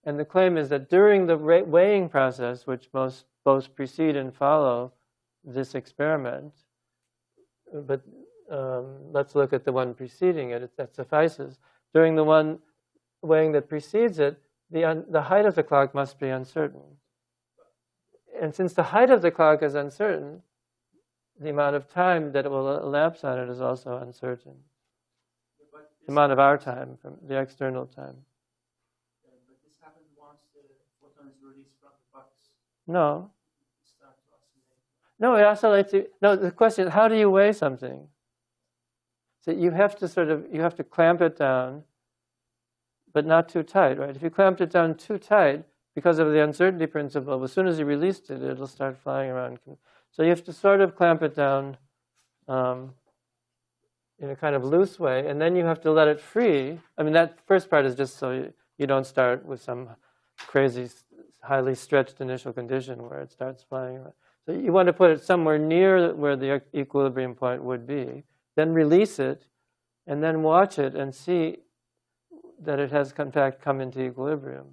And the claim is that during the weighing process, which both precede and follow this experiment, but let's look at the one preceding it. That suffices. During the one weighing that precedes it, the height of the clock must be uncertain. And since the height of the clock is uncertain, the amount of time that it will elapse on it is also uncertain. But The amount of our time, from the external time. but this happens once the photon is released from the box. No. It starts to oscillate. No, it oscillates. No, the question is, how do you weigh something? So you have to clamp it down, but not too tight, right? If you clamped it down too tight, because of the uncertainty principle, as soon as you released it, it'll start flying around. So you have to sort of clamp it down in a kind of loose way, and then you have to let it free. I mean, that first part is just so you don't start with some crazy, highly stretched initial condition where it starts flying around. So you want to put it somewhere near where the equilibrium point would be, then release it, and then watch it and see that it has, in fact, come into equilibrium.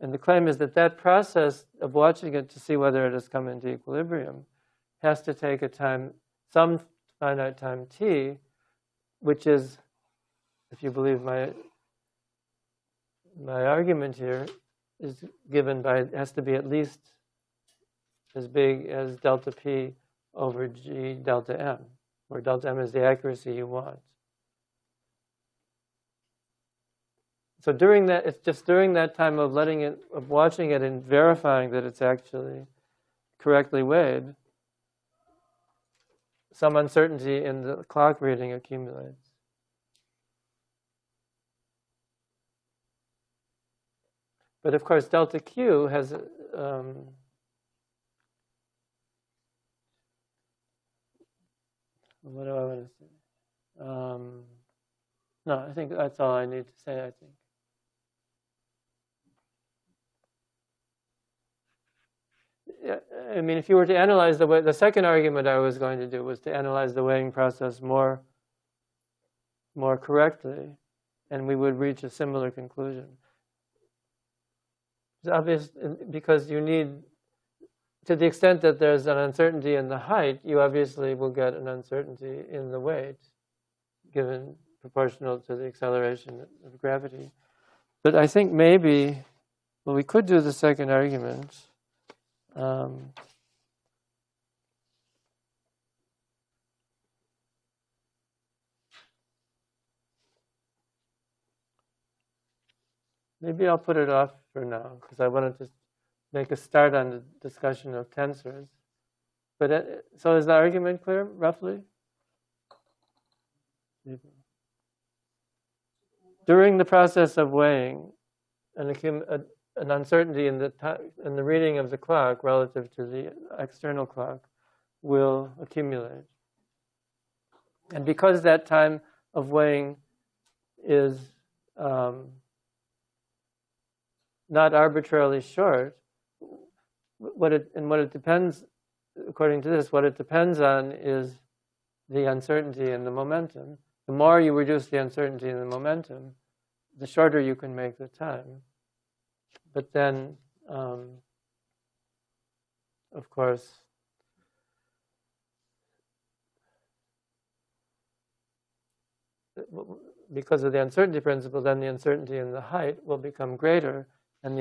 And the claim is that that process of watching it to see whether it has come into equilibrium has to take a time, some finite time t, which is, if you believe my argument here, is given by, has to be at least as big as delta p over g delta m, where delta m is the accuracy you want. So during that, it's just during that time of watching it and verifying that it's actually correctly weighed, some uncertainty in the clock reading accumulates. But of course, delta Q has what do I want to say? No, I think that's all I need to say, I think. Yeah, I mean, if you were to analyze the second argument I was going to do was to analyze the weighing process more correctly, and we would reach a similar conclusion. It's obvious because you need, to the extent that there's an uncertainty in the height, you obviously will get an uncertainty in the weight, given proportional to the acceleration of gravity. But I think maybe, well, we could do the second argument. Maybe I'll put it off for now, because I wanted to make a start on the discussion of tensors. But so is the argument clear, roughly? During the process of weighing, an uncertainty in the reading of the clock relative to the external clock will accumulate. And because that time of weighing is not arbitrarily short, what it depends, according to this, what it depends on is the uncertainty and the momentum. The more you reduce the uncertainty and the momentum, the shorter you can make the time. But then, of course, because of the uncertainty principle, then the uncertainty in the height will become greater, and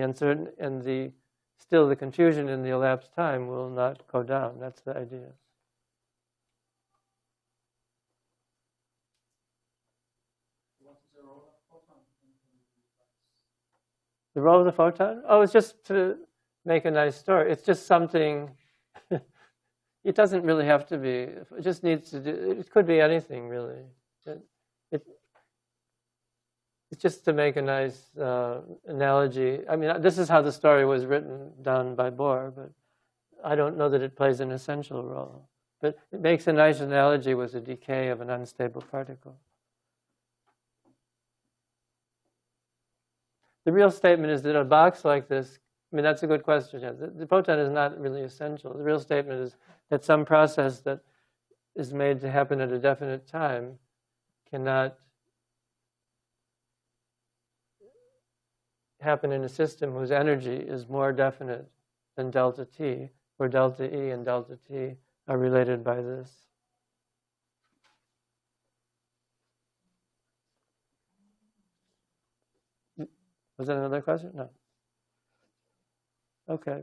still the confusion in the elapsed time will not go down. That's the idea. The role of the photon? Oh, it's just to make a nice story. It's just something. It doesn't really have to be. It just needs to do. It could be anything, really. It's just to make a nice analogy. I mean, this is how the story was written down by Bohr, but I don't know that it plays an essential role. But it makes a nice analogy with the decay of an unstable particle. The real statement is that a box like this, I mean, that's a good question. Yeah. The photon is not really essential. The real statement is that some process that is made to happen at a definite time cannot happen in a system whose energy is more definite than delta t, where delta E and delta t are related by this. Was that another question? No. Okay.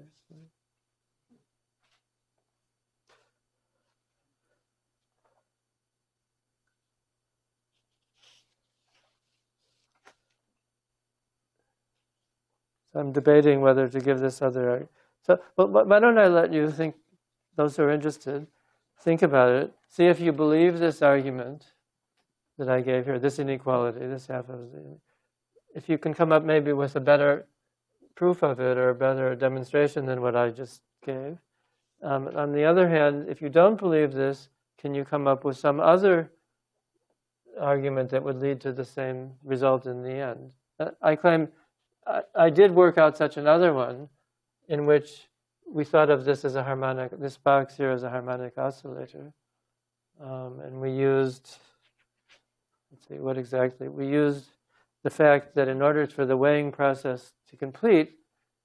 So I'm debating whether to give this other. So, but why don't I let you think, those who are interested, think about it. See if you believe this argument that I gave here, this inequality, this half of the. If you can come up maybe with a better proof of it or a better demonstration than what I just gave. On the other hand, if you don't believe this, can you come up with some other argument that would lead to the same result in the end? I claim I did work out such another one in which we thought of this as a harmonic, this box here as a harmonic oscillator. And we used, let's see, what exactly? We used the fact that in order for the weighing process to complete,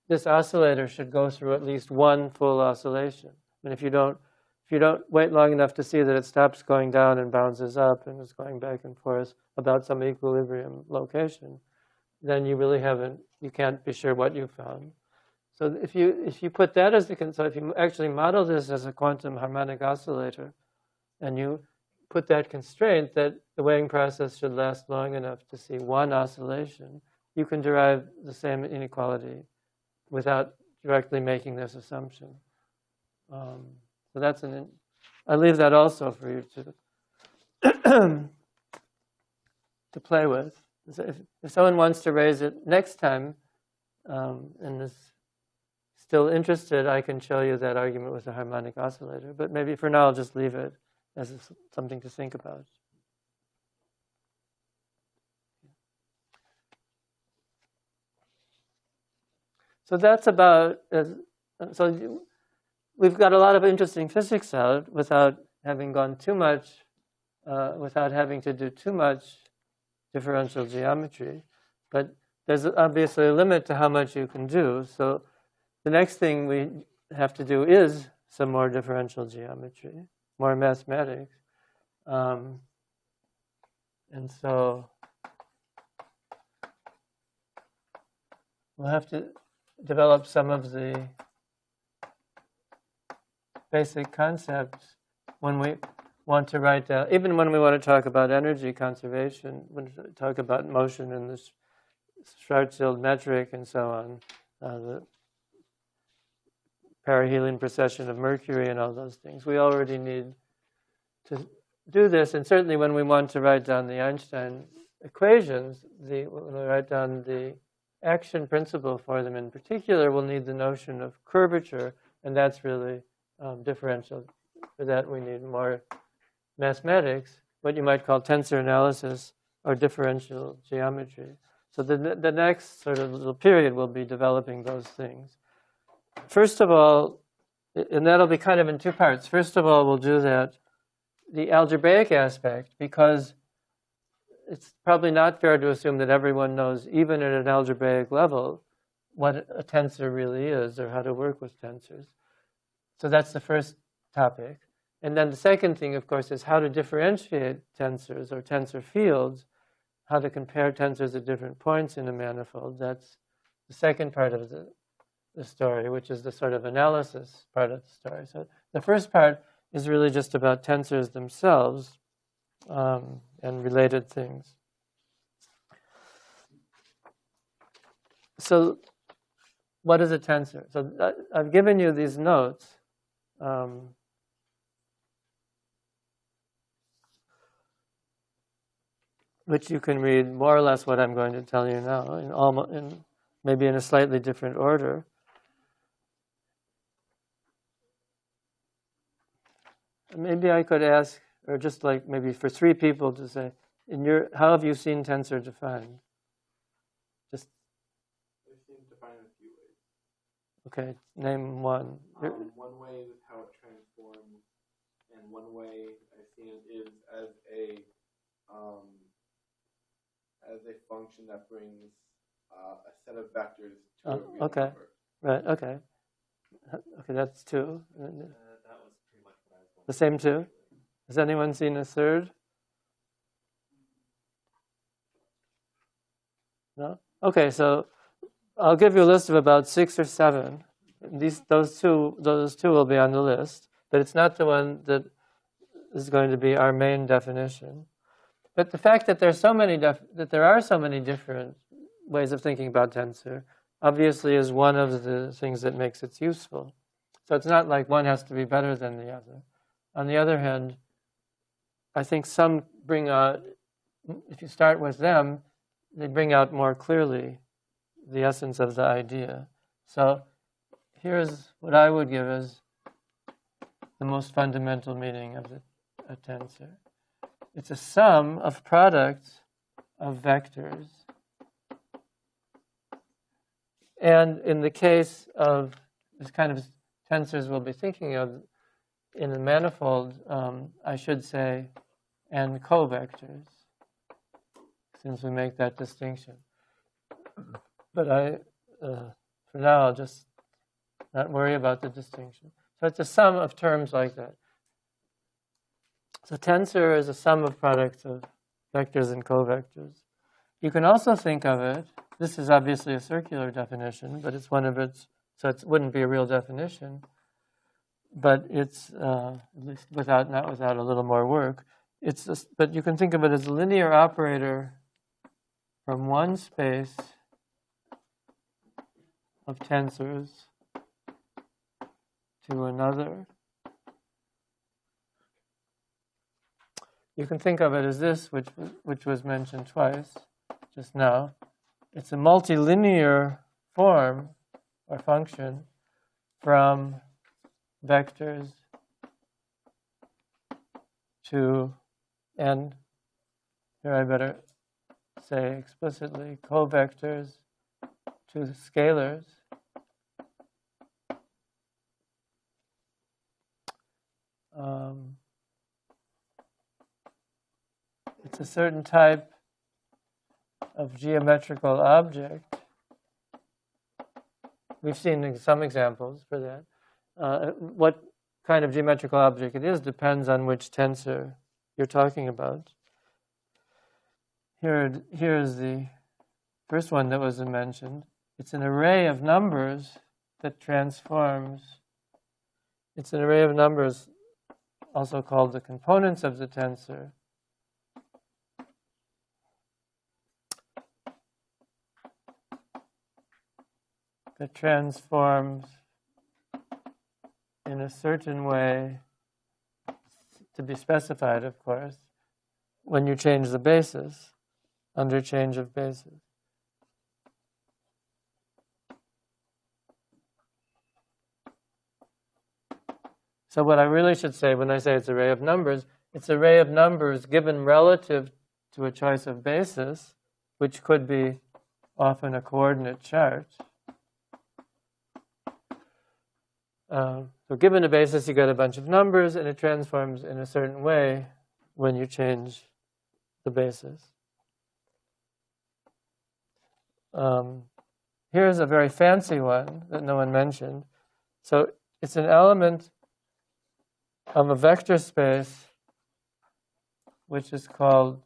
this oscillator should go through at least one full oscillation. And if you don't wait long enough to see that it stops going down and bounces up and is going back and forth about some equilibrium location, then you really you can't be sure what you found. So if you put that as so if you actually model this as a quantum harmonic oscillator, and you put that constraint that the weighing process should last long enough to see one oscillation, you can derive the same inequality without directly making this assumption. So that's I leave that also for you to to play with. So if someone wants to raise it next time and is still interested, I can show you that argument with the harmonic oscillator. But maybe for now I'll just leave it as something to think about. So that's about. So we've got a lot of interesting physics out without having gone too much, without having to do too much differential geometry. But there's obviously a limit to how much you can do. So the next thing we have to do is some more differential geometry, more mathematics. And so we'll have to develop some of the basic concepts when we want to write down, even when we want to talk about energy conservation, when we talk about motion and the Schwarzschild metric and so on, the perihelion precession of Mercury and all those things. We already need to do this, and certainly when we want to write down the Einstein equations, when we write down the action principle for them in particular, we'll need the notion of curvature, and that's really differential. For that, we need more mathematics, what you might call tensor analysis or differential geometry. So the next sort of little period will be developing those things. First of all, and that'll be kind of in two parts. First of all, we'll do the algebraic aspect, because it's probably not fair to assume that everyone knows, even at an algebraic level, what a tensor really is or how to work with tensors. So that's the first topic. And then the second thing, of course, is how to differentiate tensors or tensor fields, how to compare tensors at different points in a manifold. That's the second part of the story, which is the sort of analysis part of the story. So the first part is really just about tensors themselves and related things. So what is a tensor? So I've given you these notes. Which you can read more or less what I'm going to tell you now, maybe in a slightly different order. Maybe I could ask, or just like maybe for three people to say, how have you seen tensor defined? Just. I've seen it defined in a few ways. Okay, name one. One way is how it transforms, and one way I've seen it is as a function that brings a set of vectors to a real okay. number. Right, okay. Okay, that's two. That was pretty much what I was going. The same two? Has anyone seen a third? No? Okay, so I'll give you a list of about 6 or 7. Those two will be on the list, but it's not the one that is going to be our main definition. But the fact that there are so many different ways of thinking about tensor obviously is one of the things that makes it useful. So it's not like one has to be better than the other. On the other hand, I think some bring out, if you start with them, they bring out more clearly the essence of the idea. So here's what I would give as the most fundamental meaning of a tensor. It's a sum of products of vectors. And in the case of this kind of tensors we'll be thinking of, in a manifold, I should say, and covectors, since we make that distinction. But for now, I'll just not worry about the distinction. So it's a sum of terms like that. So tensor is a sum of products of vectors and covectors. You can also think of it, this is obviously a circular definition, but it's one of its, so it wouldn't be a real definition, but it's, at least not without a little more work, but you can think of it as a linear operator from one space of tensors to another. You can think of it as this, which was mentioned twice just now. It's a multilinear form or function from vectors to, and here I better say explicitly, covectors to scalars. It's a certain type of geometrical object. We've seen some examples for that. What kind of geometrical object it is depends on which tensor you're talking about. Here's the first one that was mentioned. It's an array of numbers that transforms. It's an array of numbers, also called the components of the tensor, that transforms in a certain way, to be specified, of course, when you change the basis, under change of basis. So what I really should say when I say it's an array of numbers, it's an array of numbers given relative to a choice of basis, which could be often a coordinate chart. So given a basis, you get a bunch of numbers, and it transforms in a certain way when you change the basis. Here's a very fancy one that no one mentioned. So it's an element of a vector space, which is called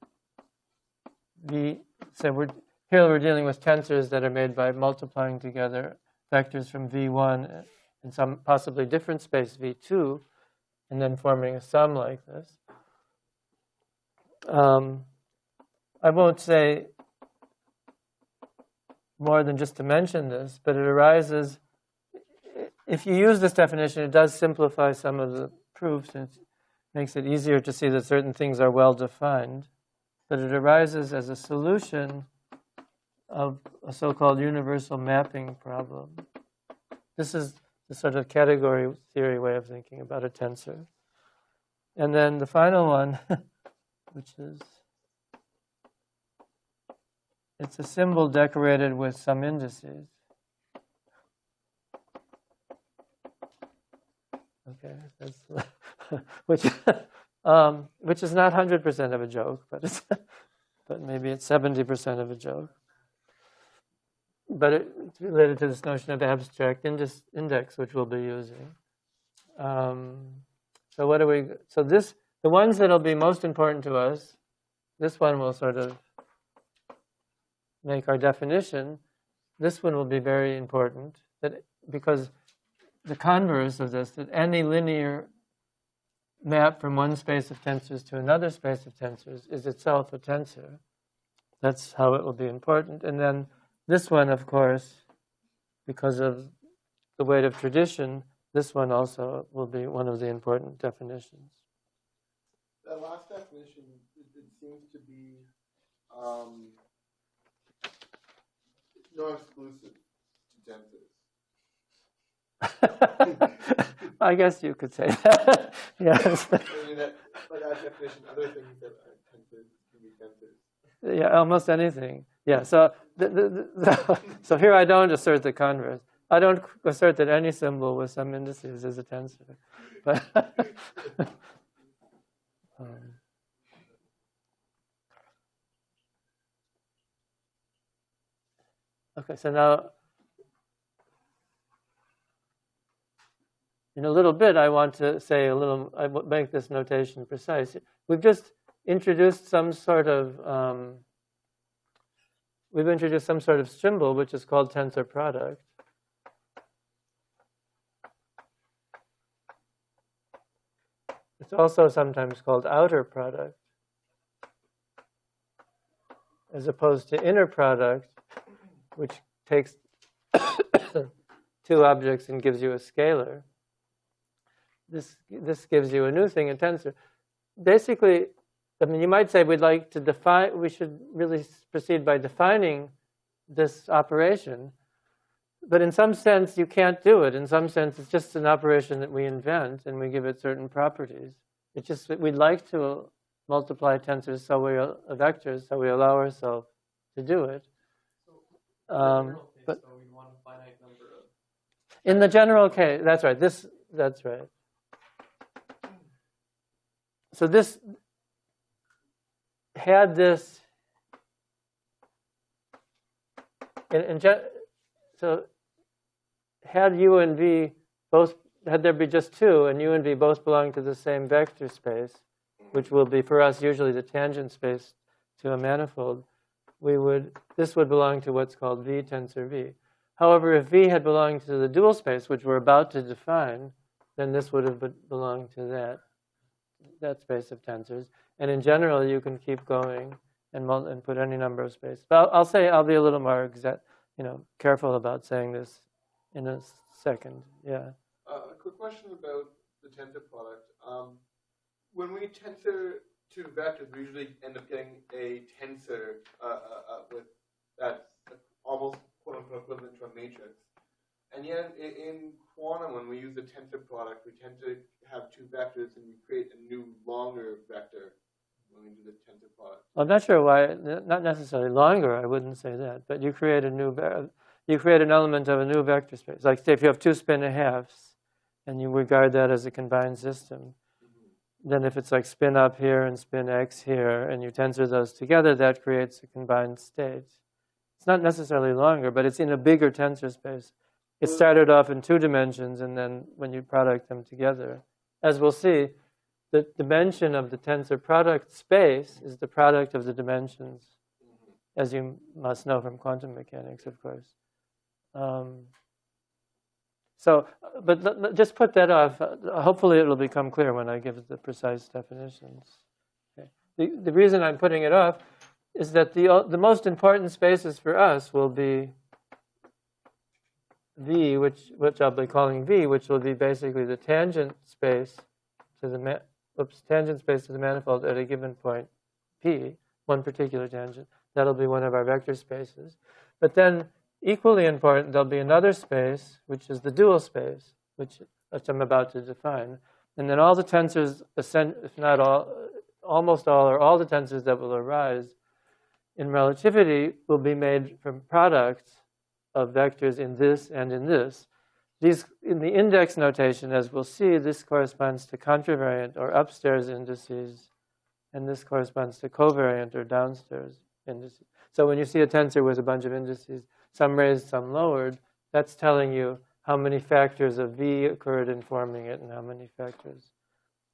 V. So here we're dealing with tensors that are made by multiplying together vectors from V1 in some possibly different space, V2, and then forming a sum like this. I won't say more than just to mention this, but it arises, if you use this definition, it does simplify some of the proofs, and it makes it easier to see that certain things are well defined, but it arises as a solution of a so-called universal mapping problem. This is the sort of category theory way of thinking about a tensor. And then the final one, which is, it's a symbol decorated with some indices. Okay, that's which is not 100% of a joke, but maybe it's 70% of a joke. But it's related to this notion of abstract index, which we'll be using. So what do we? So the ones that'll be most important to us, this one will sort of make our definition. This one will be very important, because the converse of this, that any linear map from one space of tensors to another space of tensors is itself a tensor. That's how it will be important. And then this one, of course, because of the weight of tradition, this one also will be one of the important definitions. That last definition, it seems to be non-exclusive to tensors. I guess you could say that. Yes. I mean, by that definition, other things that are tensors can be tensors. Yeah, almost anything. Yeah. So, so here I don't assert the converse. I don't assert that any symbol with some indices is a tensor, but okay. So now, in a little bit, I want to say a little. I will make this notation precise. We've just introduced some sort of. We've introduced some sort of symbol which is called tensor product. It's also sometimes called outer product, as opposed to inner product, which takes two objects and gives you a scalar. This gives you a new thing, a tensor. Basically, I mean, you might say we'd like to define. We should really proceed by defining this operation. But in some sense, you can't do it. In some sense, it's just an operation that we invent, and we give it certain properties. It's just that we'd like to multiply tensors, vectors, so we allow ourselves to do it. But so we want a finite number of. In the general case, that's right. That's right. So this had this. So had U and V both, had there be just two, and U and V both belong to the same vector space, which will be for us usually the tangent space to a manifold, this would belong to what's called V tensor V. However, if V had belonged to the dual space, which we're about to define, then this would have belonged to that space of tensors. And in general, you can keep going and put any number of spaces. But I'll be a little more careful about saying this in a second. Yeah. A quick question about the tensor product. When we tensor two vectors, we usually end up getting a tensor with that's almost quote unquote equivalent to a matrix. And yet in quantum, when we use the tensor product, we tend to have two vectors and we create a new longer vector when we do the tensor product. I'm not sure why, not necessarily longer, I wouldn't say that, but you create an element of a new vector space. Like say if you have two spin halves and you regard that as a combined system, then if it's like spin up here and spin x here and you tensor those together, that creates a combined state. It's not necessarily longer, but it's in a bigger tensor space. It started off in 2 dimensions, and then when you product them together, as we'll see, the dimension of the tensor product space is the product of the dimensions, as you must know from quantum mechanics, of course. But just put that off. Hopefully it will become clear when I give the precise definitions. Okay. The reason I'm putting it off is that the most important spaces for us will be V, which I'll be calling V, which will be basically the tangent space to the manifold at a given point P, one particular tangent. That'll be one of our vector spaces. But then, equally important, there'll be another space, which is the dual space, which I'm about to define. And then all the tensors, if not all, almost all or all the tensors that will arise in relativity will be made from products of vectors in this and in this. These, in the index notation, as we'll see, this corresponds to contravariant or upstairs indices, and this corresponds to covariant or downstairs indices. So when you see a tensor with a bunch of indices, some raised, some lowered, that's telling you how many factors of V occurred in forming it and how many factors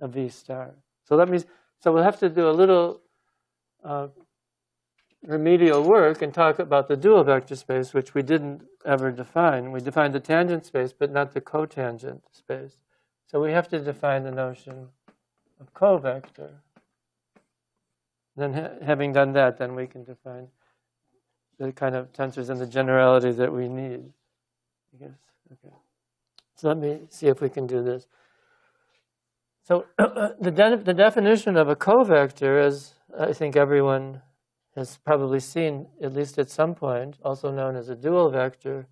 of V star. So we'll have to do a little remedial work and talk about the dual vector space, which we didn't ever define. We defined the tangent space, but not the cotangent space. So we have to define the notion of covector. Then having done that, then we can define the kind of tensors and the generality that we need. I guess. Okay. So let me see if we can do this. So the definition of a covector, as I think everyone has probably seen, at least at some point, also known as a dual vector,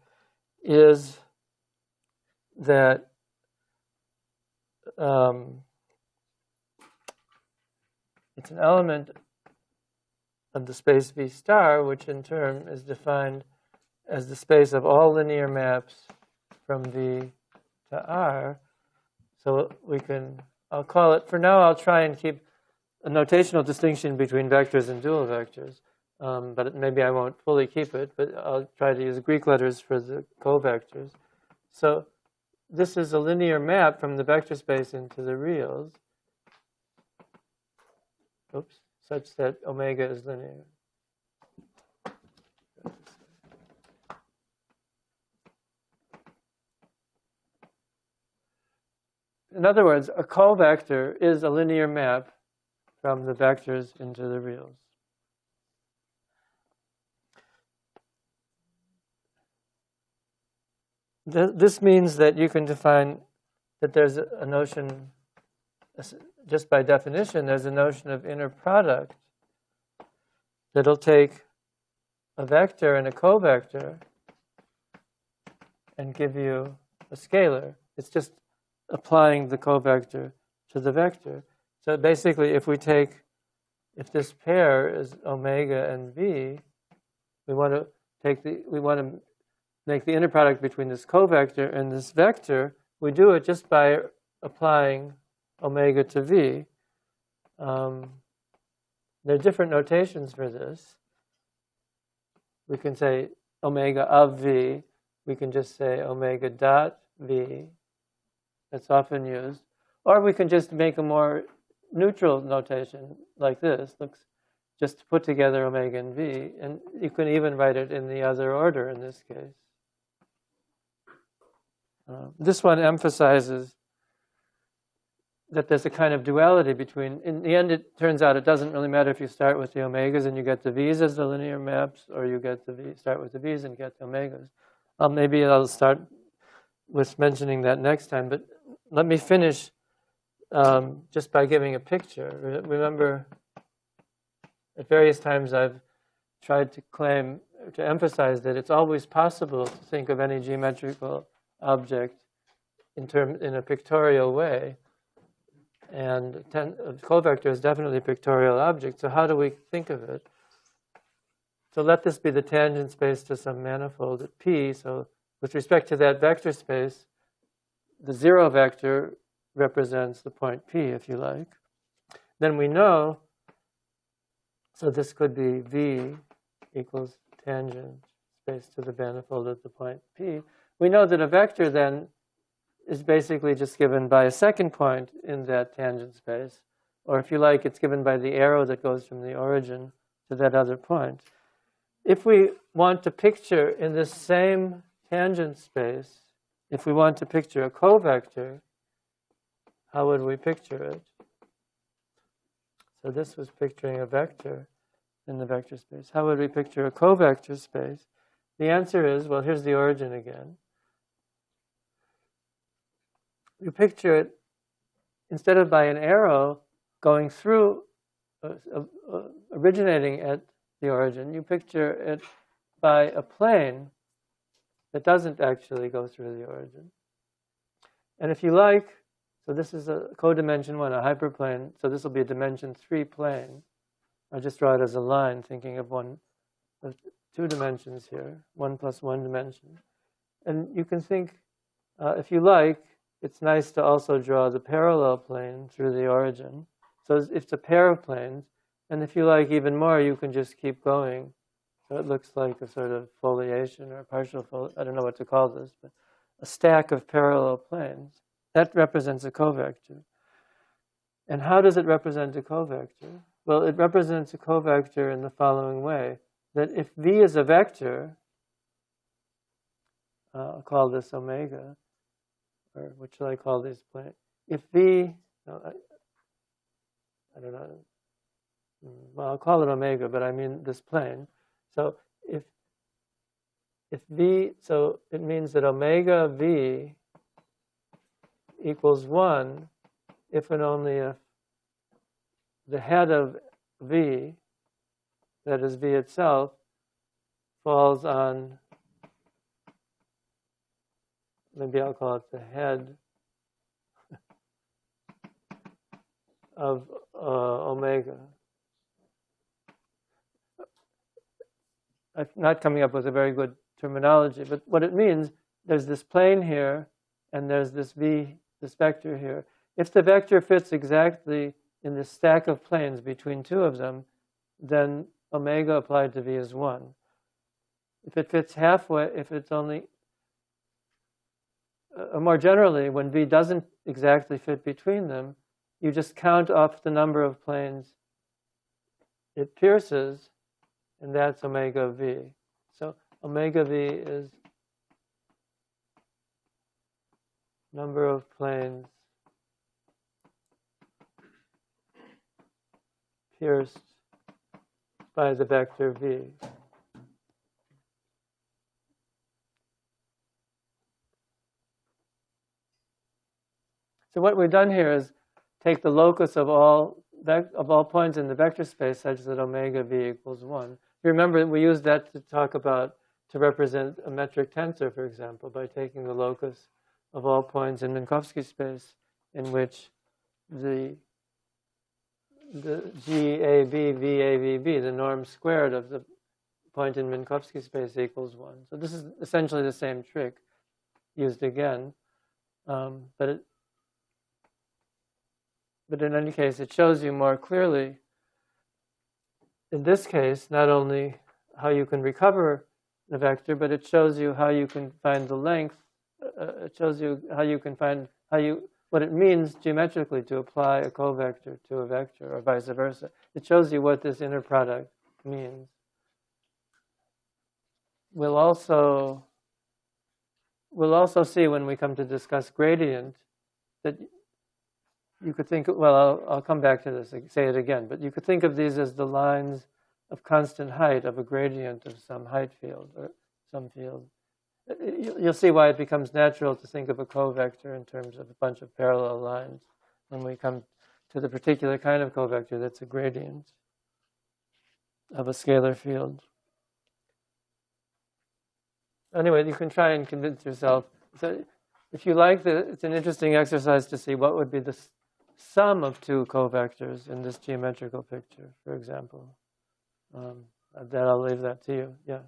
is that it's an element of the space V star, which in turn is defined as the space of all linear maps from V to R. So we can, I'll call it, for now I'll try and keep a notational distinction between vectors and dual vectors. But maybe I won't fully keep it, but I'll try to use Greek letters for the covectors. So this is a linear map from the vector space into the reals. Oops, such that omega is linear. In other words, a covector is a linear map from the vectors into the reals. This means that you can define that there's a notion, just by definition, there's a notion of inner product that'll take a vector and a covector and give you a scalar. It's just applying the covector to the vector. So basically, if this pair is omega and v, we want to make the inner product between this covector and this vector. We do it just by applying omega to v. There are different notations for this. We can say omega of v. We can just say omega dot v. That's often used. Or we can just make a more neutral notation like this. Looks just to put together omega and v. And you can even write it in the other order in this case. This one emphasizes that there's a kind of duality between, in the end it turns out it doesn't really matter if you start with the omegas and you get the v's as the linear maps, or you get start with the v's and get the omegas. Maybe I'll start with mentioning that next time, but let me finish just by giving a picture. Remember, at various times I've tried to emphasize that it's always possible to think of any geometrical object in a pictorial way. And a covector is definitely a pictorial object. So how do we think of it? So let this be the tangent space to some manifold at P. So with respect to that vector space, the zero vector represents the point P, if you like. Then we know, so this could be V equals tangent space to the manifold at the point P. We know that a vector then is basically just given by a second point in that tangent space. Or if you like, it's given by the arrow that goes from the origin to that other point. If we want to picture in this same tangent space, if we want to picture a covector, how would we picture it? So this was picturing a vector in the vector space. How would we picture a covector space? The answer is, well, here's the origin again. You picture it, instead of by an arrow going through, originating at the origin, you picture it by a plane that doesn't actually go through the origin. And if you like, so this is a codimension 1, a hyperplane, so this will be a dimension 3 plane. I'll just draw it as a line, thinking of two dimensions here, 1 plus 1 dimension. And you can think, if you like, it's nice to also draw the parallel plane through the origin. So it's a pair of planes. And if you like even more, you can just keep going. So it looks like a sort of foliation or partial I don't know what to call this, but a stack of parallel planes. That represents a covector. And how does it represent a covector? Well, it represents a covector in the following way, that if V is a vector, I'll call this omega, or what shall I call these planes? If V, no, I don't know, well, I'll call it omega, but I mean this plane. So if if v, so it means that omega v equals 1 if and only if the head of v, that is v itself, falls on, maybe I'll call it the head of omega. I'm not coming up with a very good terminology, but what it means, there's this plane here, and there's this this vector here. If the vector fits exactly in this stack of planes between two of them, then omega applied to v is 1. If it fits halfway, if it's only, more generally, when v doesn't exactly fit between them, you just count off the number of planes it pierces, and that's omega v. So omega v is number of planes pierced by the vector v. So what we've done here is take the locus of all points in the vector space such that omega v equals 1. You remember we used that to represent a metric tensor, for example, by taking the locus of all points in Minkowski space in which the GAV, the norm squared of the point in Minkowski space equals 1. So this is essentially the same trick used again, but in any case, it shows you more clearly, in this case, not only how you can recover the vector, but it shows you how you can find the length. It shows you how you can find what it means geometrically to apply a covector to a vector, or vice versa. It shows you what this inner product means. We'll also see when we come to discuss gradient that you could think, well, I'll come back to this, say it again, but you could think of these as the lines of constant height of a gradient of some height field or some field. You'll see why it becomes natural to think of a covector in terms of a bunch of parallel lines when we come to the particular kind of covector that's a gradient of a scalar field. Anyway, you can try and convince yourself. So if you like, it's an interesting exercise to see what would be the sum of two covectors in this geometrical picture, for example. That I'll leave that to you. Yeah.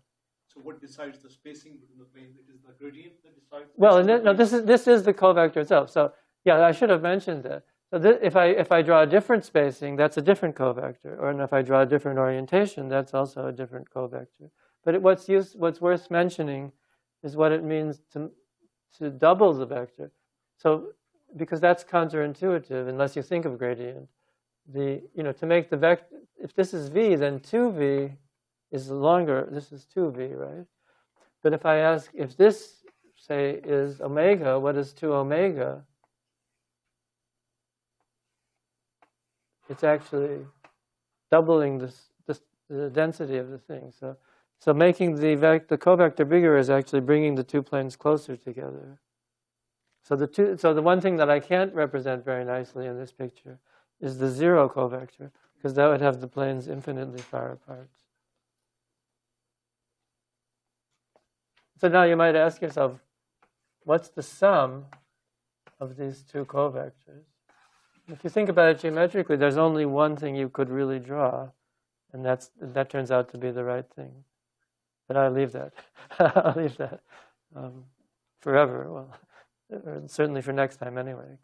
So what decides the spacing between the planes? It is the gradient that decides. Well, no, this is the covector itself. So yeah, I should have mentioned that. So if I draw a different spacing, that's a different covector, or if I draw a different orientation, that's also a different covector. But what's worth mentioning is what it means to double the vector. So because that's counterintuitive unless you think of gradient. To make the vector, if this is v, then 2v is longer. This is 2v, right? But if I ask if this, say, is omega, what is 2 omega? It's actually doubling the density of the thing. So making the covector bigger is actually bringing the two planes closer together. So the one thing that I can't represent very nicely in this picture is the zero covector, because that would have the planes infinitely far apart. So now you might ask yourself, what's the sum of these two covectors? If you think about it geometrically, there's only one thing you could really draw, and that turns out to be the right thing. But I'll leave that. I'll leave that forever. Well, or certainly for next time anyway.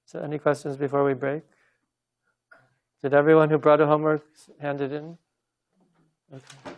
So any questions before we break? Did everyone who brought a homework hand it in? Okay.